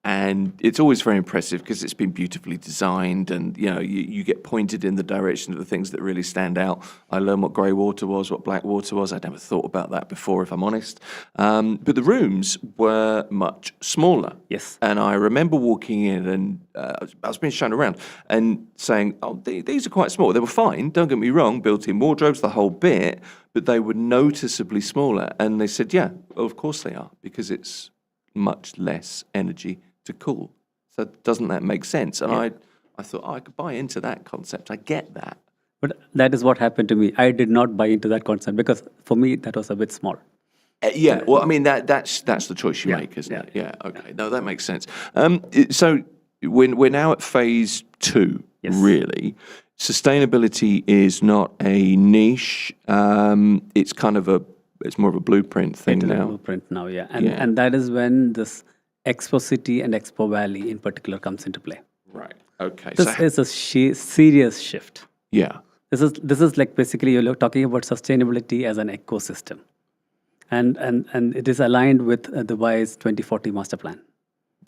and it's always very impressive because it's been beautifully designed, and you get pointed in the direction of the things that really stand out. I learned what grey water was, what black water was. I'd never thought about that before, if I'm honest. But the rooms were much smaller. Yes. And I remember walking in, and I was being shown around and saying, oh, these are quite small. They were fine, don't get me wrong, built-in wardrobes, the whole bit, but they were noticeably smaller. And they said, yeah, well, of course they are, because it's much less energy to cool. So doesn't that make sense? And I thought, I could buy into that concept. I get that. But that is what happened to me. I did not buy into that concept because for me that was a bit small. Well, that's the choice you make, isn't it? Yeah, okay. No, that makes sense. So we're now at phase 2, really. Sustainability is not a niche. It's kind of it's more of a blueprint thing now. Blueprint now, yeah. And that is when this Expo City and Expo Valley in particular comes into play. Right. Okay. This is a serious shift. Yeah. This is like basically you're talking about sustainability as an ecosystem, and it is aligned with Dubai's 2040 master plan.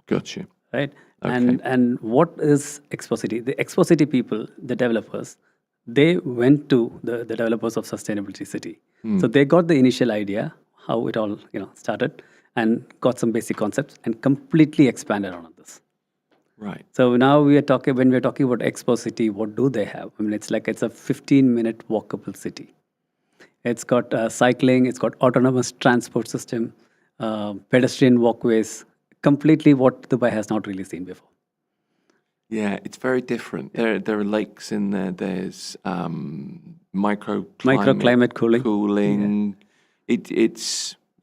Got you. Right. Okay. And what is Expo City? The Expo City people, the developers, they went to the developers of Sustainability City. So they got the initial idea how it all started, and got some basic concepts and completely expanded on this. Right. So now when we are talking about Expo City, what do they have? It's a 15-minute walkable city. It's got cycling, it's got autonomous transport system, pedestrian walkways, completely what Dubai has not really seen before. Yeah, it's very different. There are lakes in there. There's microclimate cooling.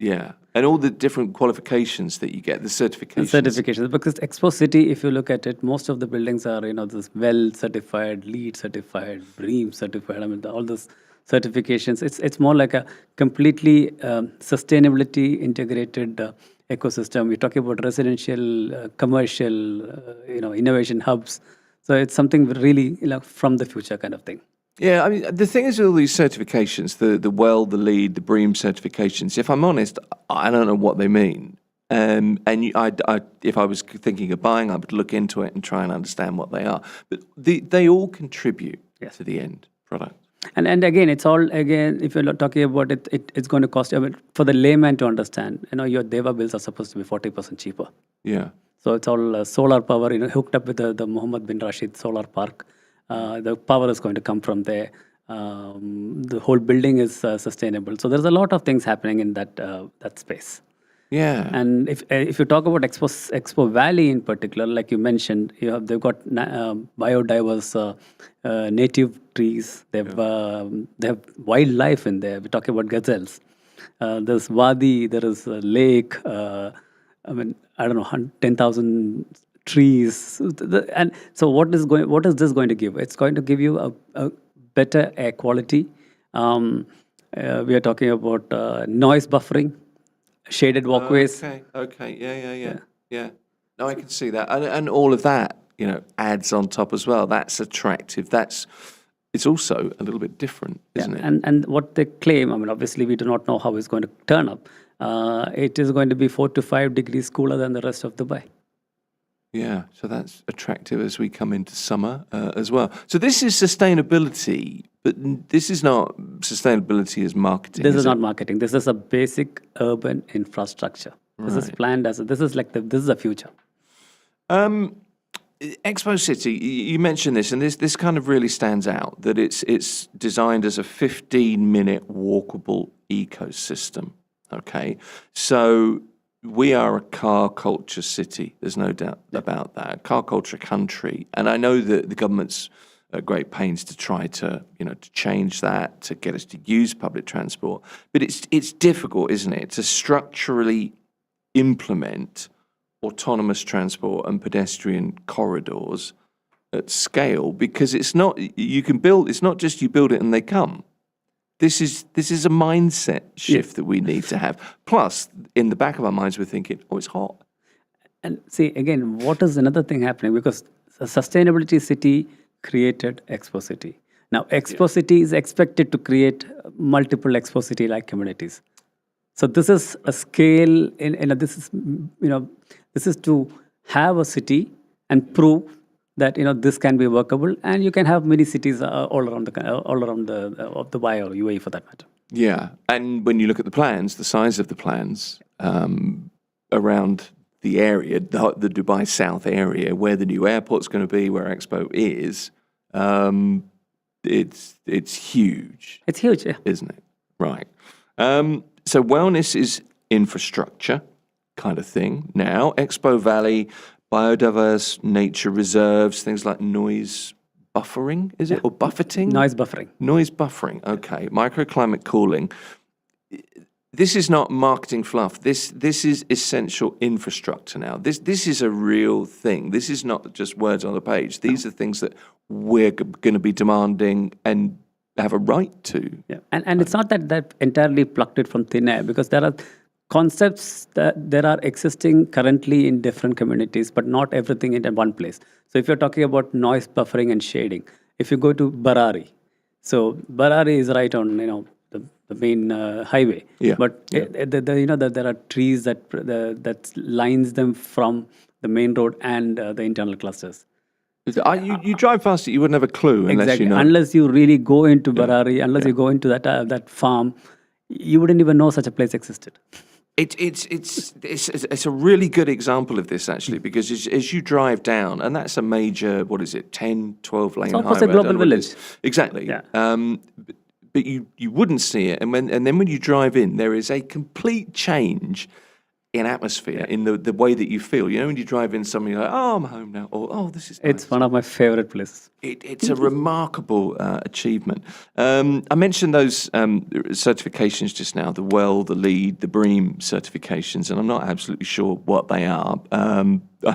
Yeah. And all the different qualifications that you get, the certifications. Because Expo City, if you look at it, most of the buildings are, this WELL certified, LEED certified, BREEAM certified. All those certifications. It's more like a completely sustainability integrated ecosystem. We're talking about residential, commercial, innovation hubs. So it's something really from the future kind of thing. Yeah, the thing is with all these certifications, the WELL, the LEED, the BREEAM certifications, if I'm honest, I don't know what they mean. If I was thinking of buying, I would look into it and try and understand what they are. But they all contribute to the end product. And again, it's all, if you're talking about it, it's going to cost, for the layman to understand, your Deva bills are supposed to be 40% cheaper. Yeah. So it's all solar power, hooked up with the Mohammed bin Rashid solar park. The power is going to come from there. The whole building is sustainable. So there's a lot of things happening in that space. Yeah. And if you talk about Expo Valley in particular, like you mentioned, they've got biodiverse native trees. They have wildlife in there. We're talking about gazelles. There's wadi. There is a lake. 10,000 trees. And so what is this going to give? It's going to give you a better air quality. We are talking about noise buffering, shaded walkways. Okay. Yeah. No, I can see that. And all of that, adds on top as well. That's attractive. It's also a little bit different, isn't it? And what they claim, obviously we do not know how it's going to turn up. It is going to be 4 to 5 degrees cooler than the rest of Dubai. Yeah, so that's attractive as we come into summer as well. So this is sustainability, but this is not sustainability as marketing. This is not marketing. This is a basic urban infrastructure. This is planned this is the future. Expo City, you mentioned this, and this kind of really stands out, that it's designed as a 15-minute walkable ecosystem. Okay, so we are a car culture city. There's no doubt about that. Car culture country. And I know that the government's at great pains to try to, to change that, to get us to use public transport. But it's difficult, isn't it, to structurally implement autonomous transport and pedestrian corridors at scale, because it's not just you build it and they come. This is a mindset shift that we need to have. Plus, in the back of our minds, we're thinking, it's hot. And see, again, what is another thing happening? Because a sustainability city created Expo City. Now, Expo City is expected to create multiple Expo City-like communities. So this is a scale. This is to have a city and prove that this can be workable, and you can have many cities all around the Dubai or UAE for that matter. Yeah, and when you look at the plans, the size of the plans around the area, the Dubai South area, where the new airport's going to be, where Expo is, it's huge. It's huge, yeah. Isn't it? Right. So wellness is infrastructure kind of thing now. Expo Valley, biodiverse nature reserves, things like noise buffering, is it? Or buffeting? Noise buffering. Noise buffering, okay. Microclimate cooling. This is not marketing fluff. This is essential infrastructure now. This is a real thing. This is not just words on a page. These are things that we're going to be demanding and have a right to. Yeah. And it's not that entirely plucked it from thin air, because there are concepts that there are existing currently in different communities, but not everything in one place. So if you're talking about noise buffering and shading, if you go to Barari, so Barari is right on the main highway. Yeah. But there are trees that lines them from the main road and the internal clusters. You drive past it, you wouldn't have a clue unless you know. Unless you really go into Barari, unless you go into that farm, you wouldn't even know such a place existed. It's a really good example of this, actually, because as you drive down, and that's a major, 10, 12 lane highway. It's almost a global village. Exactly. Yeah. But you wouldn't see it, and then when you drive in, there is a complete change in atmosphere, in the way that you feel. When you drive in somewhere, you're like, I'm home now, or this is nice. It's one of my favorite places. It's a remarkable achievement. I mentioned those certifications just now, the WELL, the LEED, the BREEAM certifications, and I'm not absolutely sure what they are.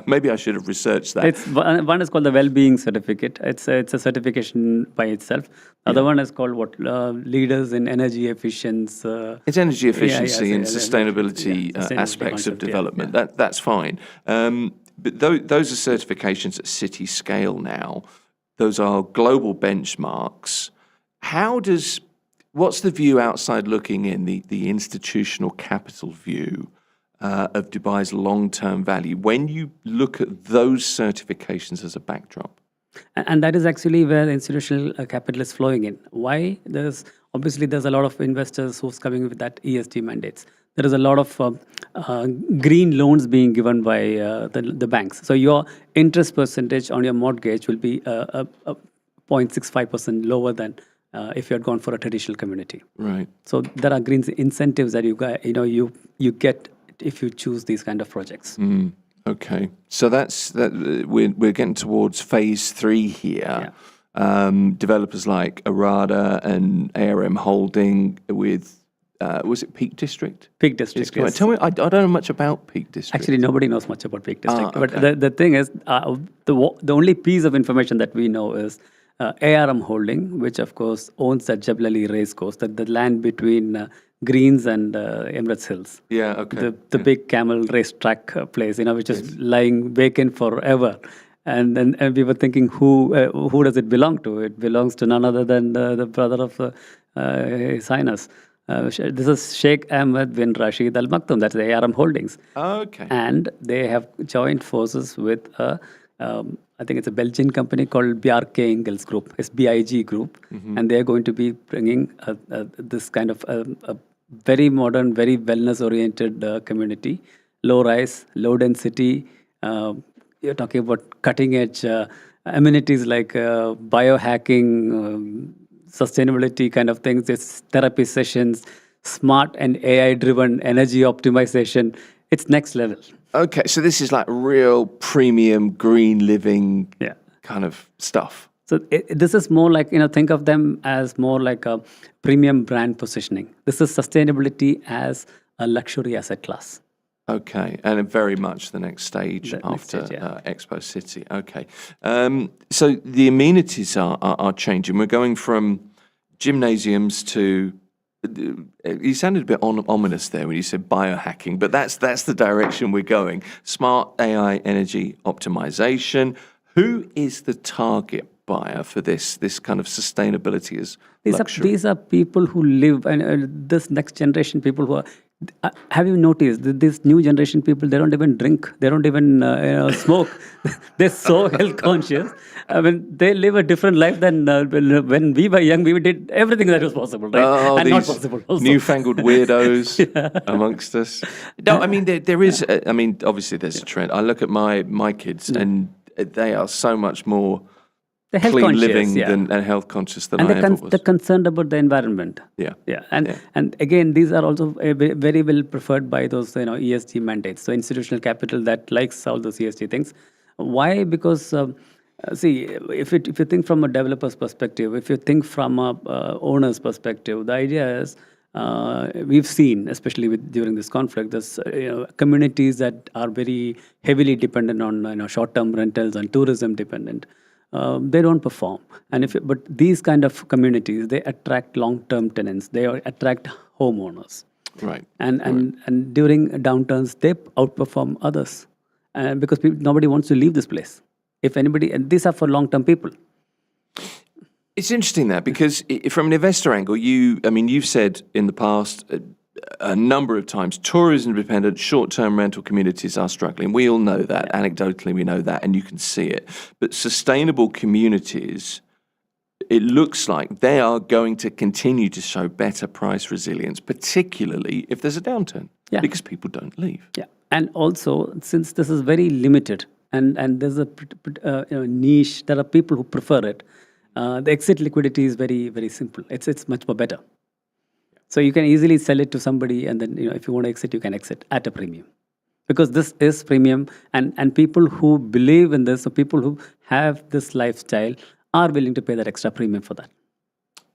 Maybe I should have researched that. One is called the Well-Being Certificate. It's a certification by itself. The other one is called Leaders in Energy Efficiency. It's energy efficiency and sustainability aspects of development. Yeah. That's fine. But those are certifications at city scale now. Those are global benchmarks. What's the view outside looking in, the institutional capital view of Dubai's long-term value when you look at those certifications as a backdrop? And that is actually where institutional capital is flowing in. Why? There's a lot of investors who's coming with that ESG mandates. There is a lot of green loans being given by the banks. So your interest percentage on your mortgage will be 0.65% lower than if you had gone for a traditional community. Right. So there are green incentives that you get if you choose these kind of projects. Okay, so we're getting towards phase 3 here. Yeah. Developers like Arada and ARM Holding with, was it Peak District? Peak District, yes. Tell me, I don't know much about Peak District. Actually, nobody knows much about Peak District. Okay. But the thing is, the only piece of information that we know is ARM Holding, which of course owns that Jebel Ali race course, the land between Greens and Emirates Hills. Yeah, okay. The big camel racetrack place, which is lying vacant forever. And we were thinking, who does it belong to? It belongs to none other than the brother of His Highness. This is Sheikh Ahmed bin Rashid Al Maktoum. That's the ARM Holdings. Okay. And they have joined forces with I think it's a Belgian company called BRK Ingels Group. It's BIG Group. Mm-hmm. And they're going to be bringing this kind of a very modern, very wellness-oriented community. Low rise, low density. You're talking about cutting-edge amenities like biohacking, sustainability kind of things. It's therapy sessions, smart and AI-driven energy optimization. It's next level. Okay, so this is like real premium green living kind of stuff. So this is more like, think of them as more like a premium brand positioning. This is sustainability as a luxury asset class. Okay, and very much the next stage after Expo City. Okay, so the amenities are changing. We're going from gymnasiums to. You sounded a bit ominous there when you said biohacking, but that's the direction we're going. Smart AI energy optimization. Who is the target buyer for this kind of sustainability as luxury? These are people who live, and this next generation people who are. Have you noticed that this new generation people, they don't even drink, they don't even smoke. They're so health conscious. I mean, they live a different life than when we were young. We did everything that was possible, right? And not possible also. Newfangled weirdos amongst us. No, I mean there is. I mean, obviously there's a trend. I look at my kids, and they are so much more clean living and health conscious than I ever was. They're concerned about the environment. And again, these are also very well preferred by those ESG mandates. So institutional capital that likes all those ESG things. Why? Because see, if you think from a developer's perspective, if you think from a owner's perspective, the idea is we've seen, especially during this conflict, there's communities that are very heavily dependent on short-term rentals and tourism dependent. They don't perform, but these kind of communities, they attract long-term tenants. They attract homeowners, right? And during downturns, they outperform others, because nobody wants to leave this place. If anybody, and these are for long-term people. It's interesting that, because from an investor angle, you've said in the past a number of times, tourism-dependent, short-term rental communities are struggling. We all know that. Anecdotally, we know that, and you can see it. But sustainable communities, it looks like they are going to continue to show better price resilience, particularly if there's a downturn, because people don't leave. Yeah, and also, since this is very limited, and there's a niche, there are people who prefer it, the exit liquidity is very, very simple. It's much more better. So you can easily sell it to somebody, and then if you want to exit, you can exit at a premium, because this is premium, and people who believe in this, or people who have this lifestyle, are willing to pay that extra premium for that.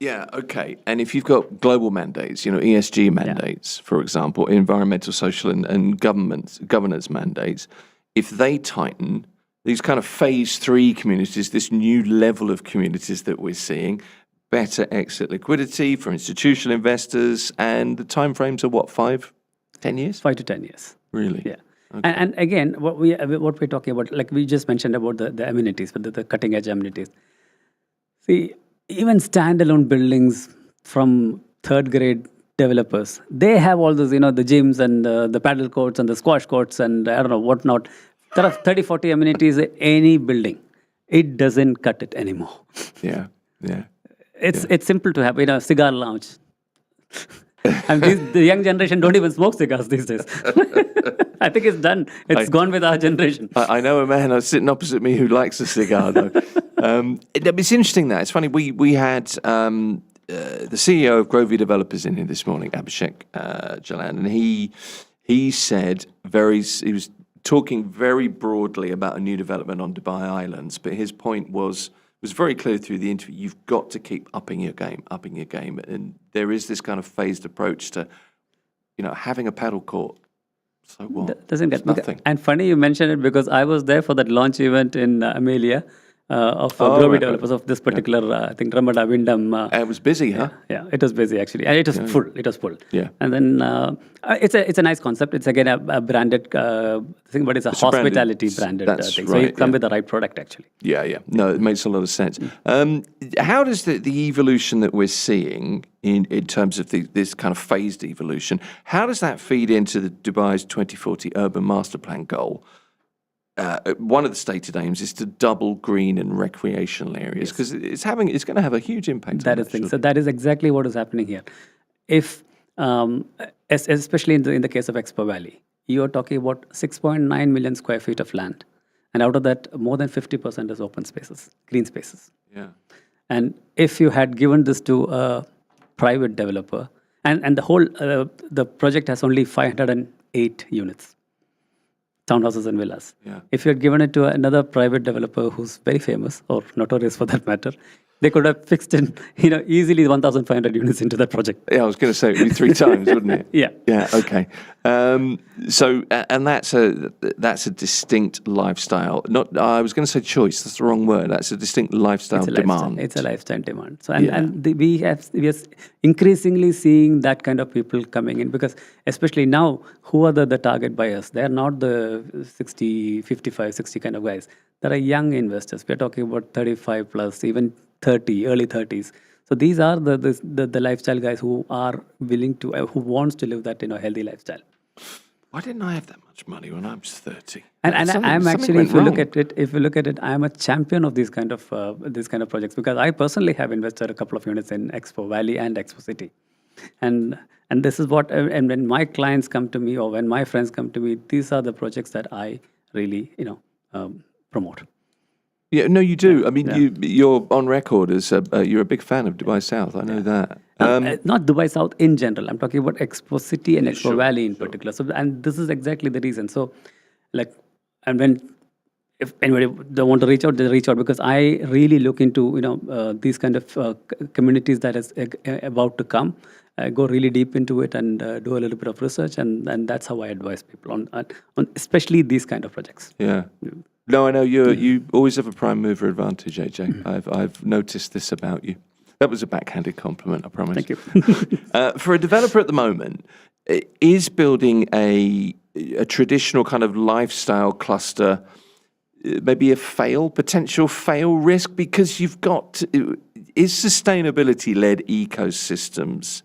Yeah, okay. And if you've got global mandates, ESG mandates, for example, environmental, social, and governance mandates, if they tighten, these kind of phase 3 communities, this new level of communities that we're seeing, better exit liquidity for institutional investors, and the timeframes are what, 5-10 years? 5 to 10 years. Really? Yeah. Okay. And again, what we're talking about, like we just mentioned about the amenities, the cutting edge amenities. See, even standalone buildings from third grade developers, they have all those, the gyms and the paddle courts and the squash courts and I don't know whatnot. There are 30-40 amenities in any building. It doesn't cut it anymore. Yeah. It's simple to have, a cigar lounge. And the young generation don't even smoke cigars these days. I think it's done. It's gone with our generation. I know a man sitting opposite me who likes a cigar, though. It's interesting that. It's funny, we had the CEO of Grovey Developers in here this morning, Abhishek Jalan, and he said he was talking very broadly about a new development on Dubai Islands, but his point was very clear through the interview. You've got to keep upping your game, and there is this kind of phased approach to, having a paddle court. So what? Doesn't get nothing. And funny you mentioned it, because I was there for that launch event in Amelia of Grovey Developers of this particular, I think, Ramada Windham. It was busy, huh? Yeah, it was busy actually, and it was full. It was full. Yeah. And then it's a nice concept. It's again a branded thing, but it's a hospitality branded thing. So you come with the right product actually. Yeah. No, it makes a lot of sense. How does the evolution that we're seeing in terms of this kind of phased evolution, how does that feed into the Dubai's 2040 Urban Master Plan goal? One of the stated aims is to double green and recreational areas, because it's going to have a huge impact. That is thing. So that is exactly what is happening here. If especially in the case of Expo Valley, you are talking about 6.9 million square feet of land, and out of that, more than 50% is open spaces, green spaces. Yeah. And if you had given this to a private developer, and the whole the project has only 508 units. townhouses and villas. Yeah. If you had given it to another private developer who's very famous or notorious for that matter, they could have fixed in, easily 1,500 units into that project. Yeah, I was going to say it would be 3 times, wouldn't it? Yeah. Yeah. Okay. So, and that's a distinct lifestyle. I was going to say choice. That's the wrong word. That's a distinct lifestyle demand. It's a lifestyle demand. So, we are increasingly seeing that kind of people coming in, because especially now, who are the target buyers? They are not the 60, 55, 60 kind of guys. There are young investors. We're talking about 35 plus, even 30, early 30s. So these are the lifestyle guys who are willing to, who wants to live that healthy lifestyle. Why didn't I have that much money when I was 30? And I'm actually, if you look at it, I'm a champion of these kind of projects, because I personally have invested a couple of units in Expo Valley and Expo City, and this is what, and when my clients come to me or when my friends come to me, these are the projects that I really promote. Yeah, no, you do. I mean, you're on record as you're a big fan of Dubai South. I know that. Not Dubai South in general. I'm talking about Expo City and Expo Valley in particular. So, and this is exactly the reason. So, if anybody don't want to reach out, they reach out, because I really look into these kind of communities that is about to come. I go really deep into it and do a little bit of research, and that's how I advise people on especially these kind of projects. Yeah. No, I know you always have a prime mover advantage, AJ. I've noticed this about you. That was a backhanded compliment, I promise. Thank you. For a developer at the moment, is building a traditional kind of lifestyle cluster maybe a potential fail risk? Because is sustainability-led ecosystems,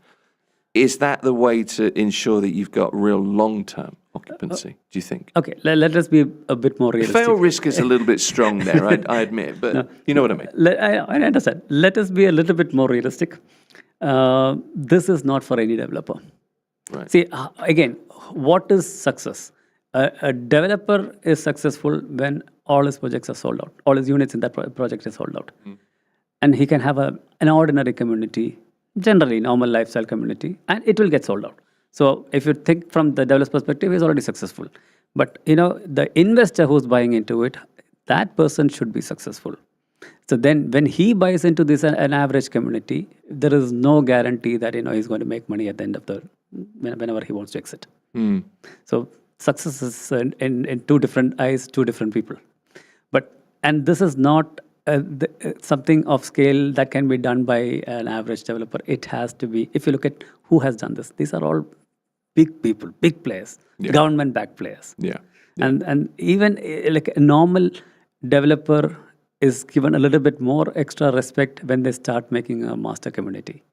is that the way to ensure that you've got real long-term occupancy, do you think? Okay, let us be a bit more realistic. Fail risk is a little bit strong there, I admit, but no, you know what I mean. I understand. Let us be a little bit more realistic. This is not for any developer. Right. See, again, what is success? A developer is successful when all his projects are sold out. All his units in that project is sold out. And he can have an ordinary community, generally normal lifestyle community, and it will get sold out. So if you think from the developer's perspective, he's already successful. But the investor who's buying into it, that person should be successful. So then when he buys into this an average community, there is no guarantee that he's going to make money at the end of whenever he wants to exit. So success is in two different eyes, two different people. And this is not something of scale that can be done by an average developer. It has to be, if you look at who has done this, these are all big people, big players, government-backed players. Yeah. And even like a normal developer is given a little bit more extra respect when they start making a master community.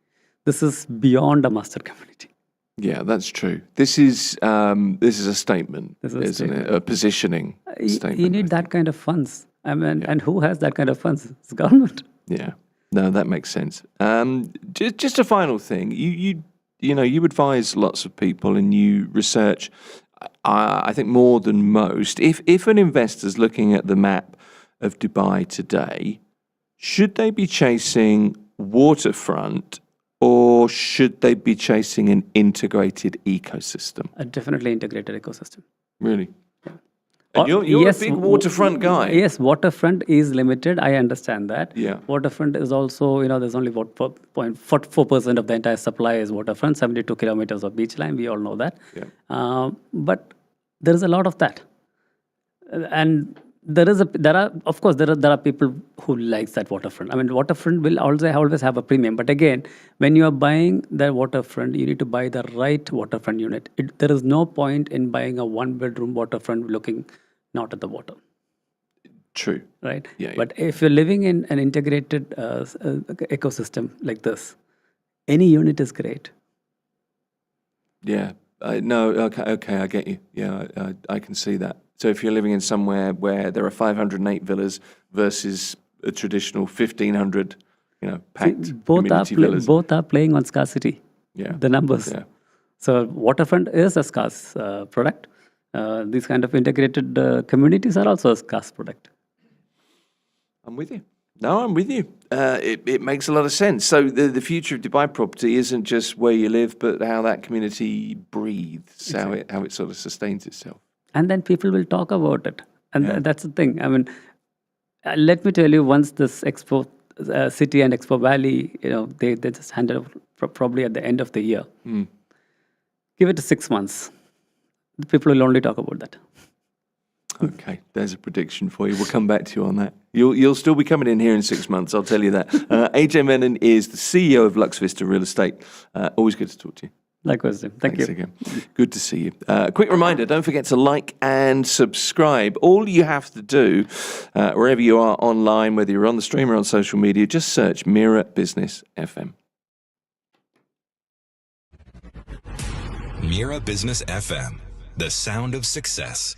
This is beyond a master community. Yeah, that's true. This is a statement, isn't it? A positioning statement. You need that kind of funds. And who has that kind of funds? It's government. Yeah. No, that makes sense. Just a final thing. You advise lots of people and you research, I think more than most. If an investor's looking at the map of Dubai today, should they be chasing waterfront or should they be chasing an integrated ecosystem? A definitely integrated ecosystem. Really? And you're a big waterfront guy. Yes, waterfront is limited. I understand that. Yeah. Waterfront is also, there's only about 4.4% of the entire supply is waterfront, 72 kilometers of beach line. We all know that. Yeah. But there is a lot of that. And there are people who likes that waterfront. I mean, waterfront will always have a premium. But again, when you are buying the waterfront, you need to buy the right waterfront unit. There is no point in buying a one-bedroom waterfront looking not at the water. True. Right? Yeah. But if you're living in an integrated ecosystem like this, any unit is great. Yeah. No, okay, I get you. Yeah, I can see that. So if you're living in somewhere where there are 508 villas versus a traditional 1,500, packed community villas. Both are playing on scarcity. Yeah. The numbers. Yeah. So waterfront is a scarce product. These kind of integrated communities are also a scarce product. I'm with you. No, I'm with you. It makes a lot of sense. So the future of Dubai property isn't just where you live, but how that community breathes, exactly. how it sort of sustains itself. and then people will talk about it. And that's the thing. I mean, let me tell you, once this Expo City and Expo Valley, they just handed over probably at the end of the year. Give it 6 months. The people will only talk about that. Okay, there's a prediction for you. We'll come back to you on that. You'll still be coming in here in 6 months, I'll tell you that. AJ Menon is the CEO of Lux Vista Real Estate. Always good to talk to you. Likewise, Tim. Thanks you. Again. Good to see you. Quick reminder, don't forget to like and subscribe. All you have to do, wherever you are online, whether you're on the stream or on social media, just search Mira Business FM. Mira Business FM, the sound of success.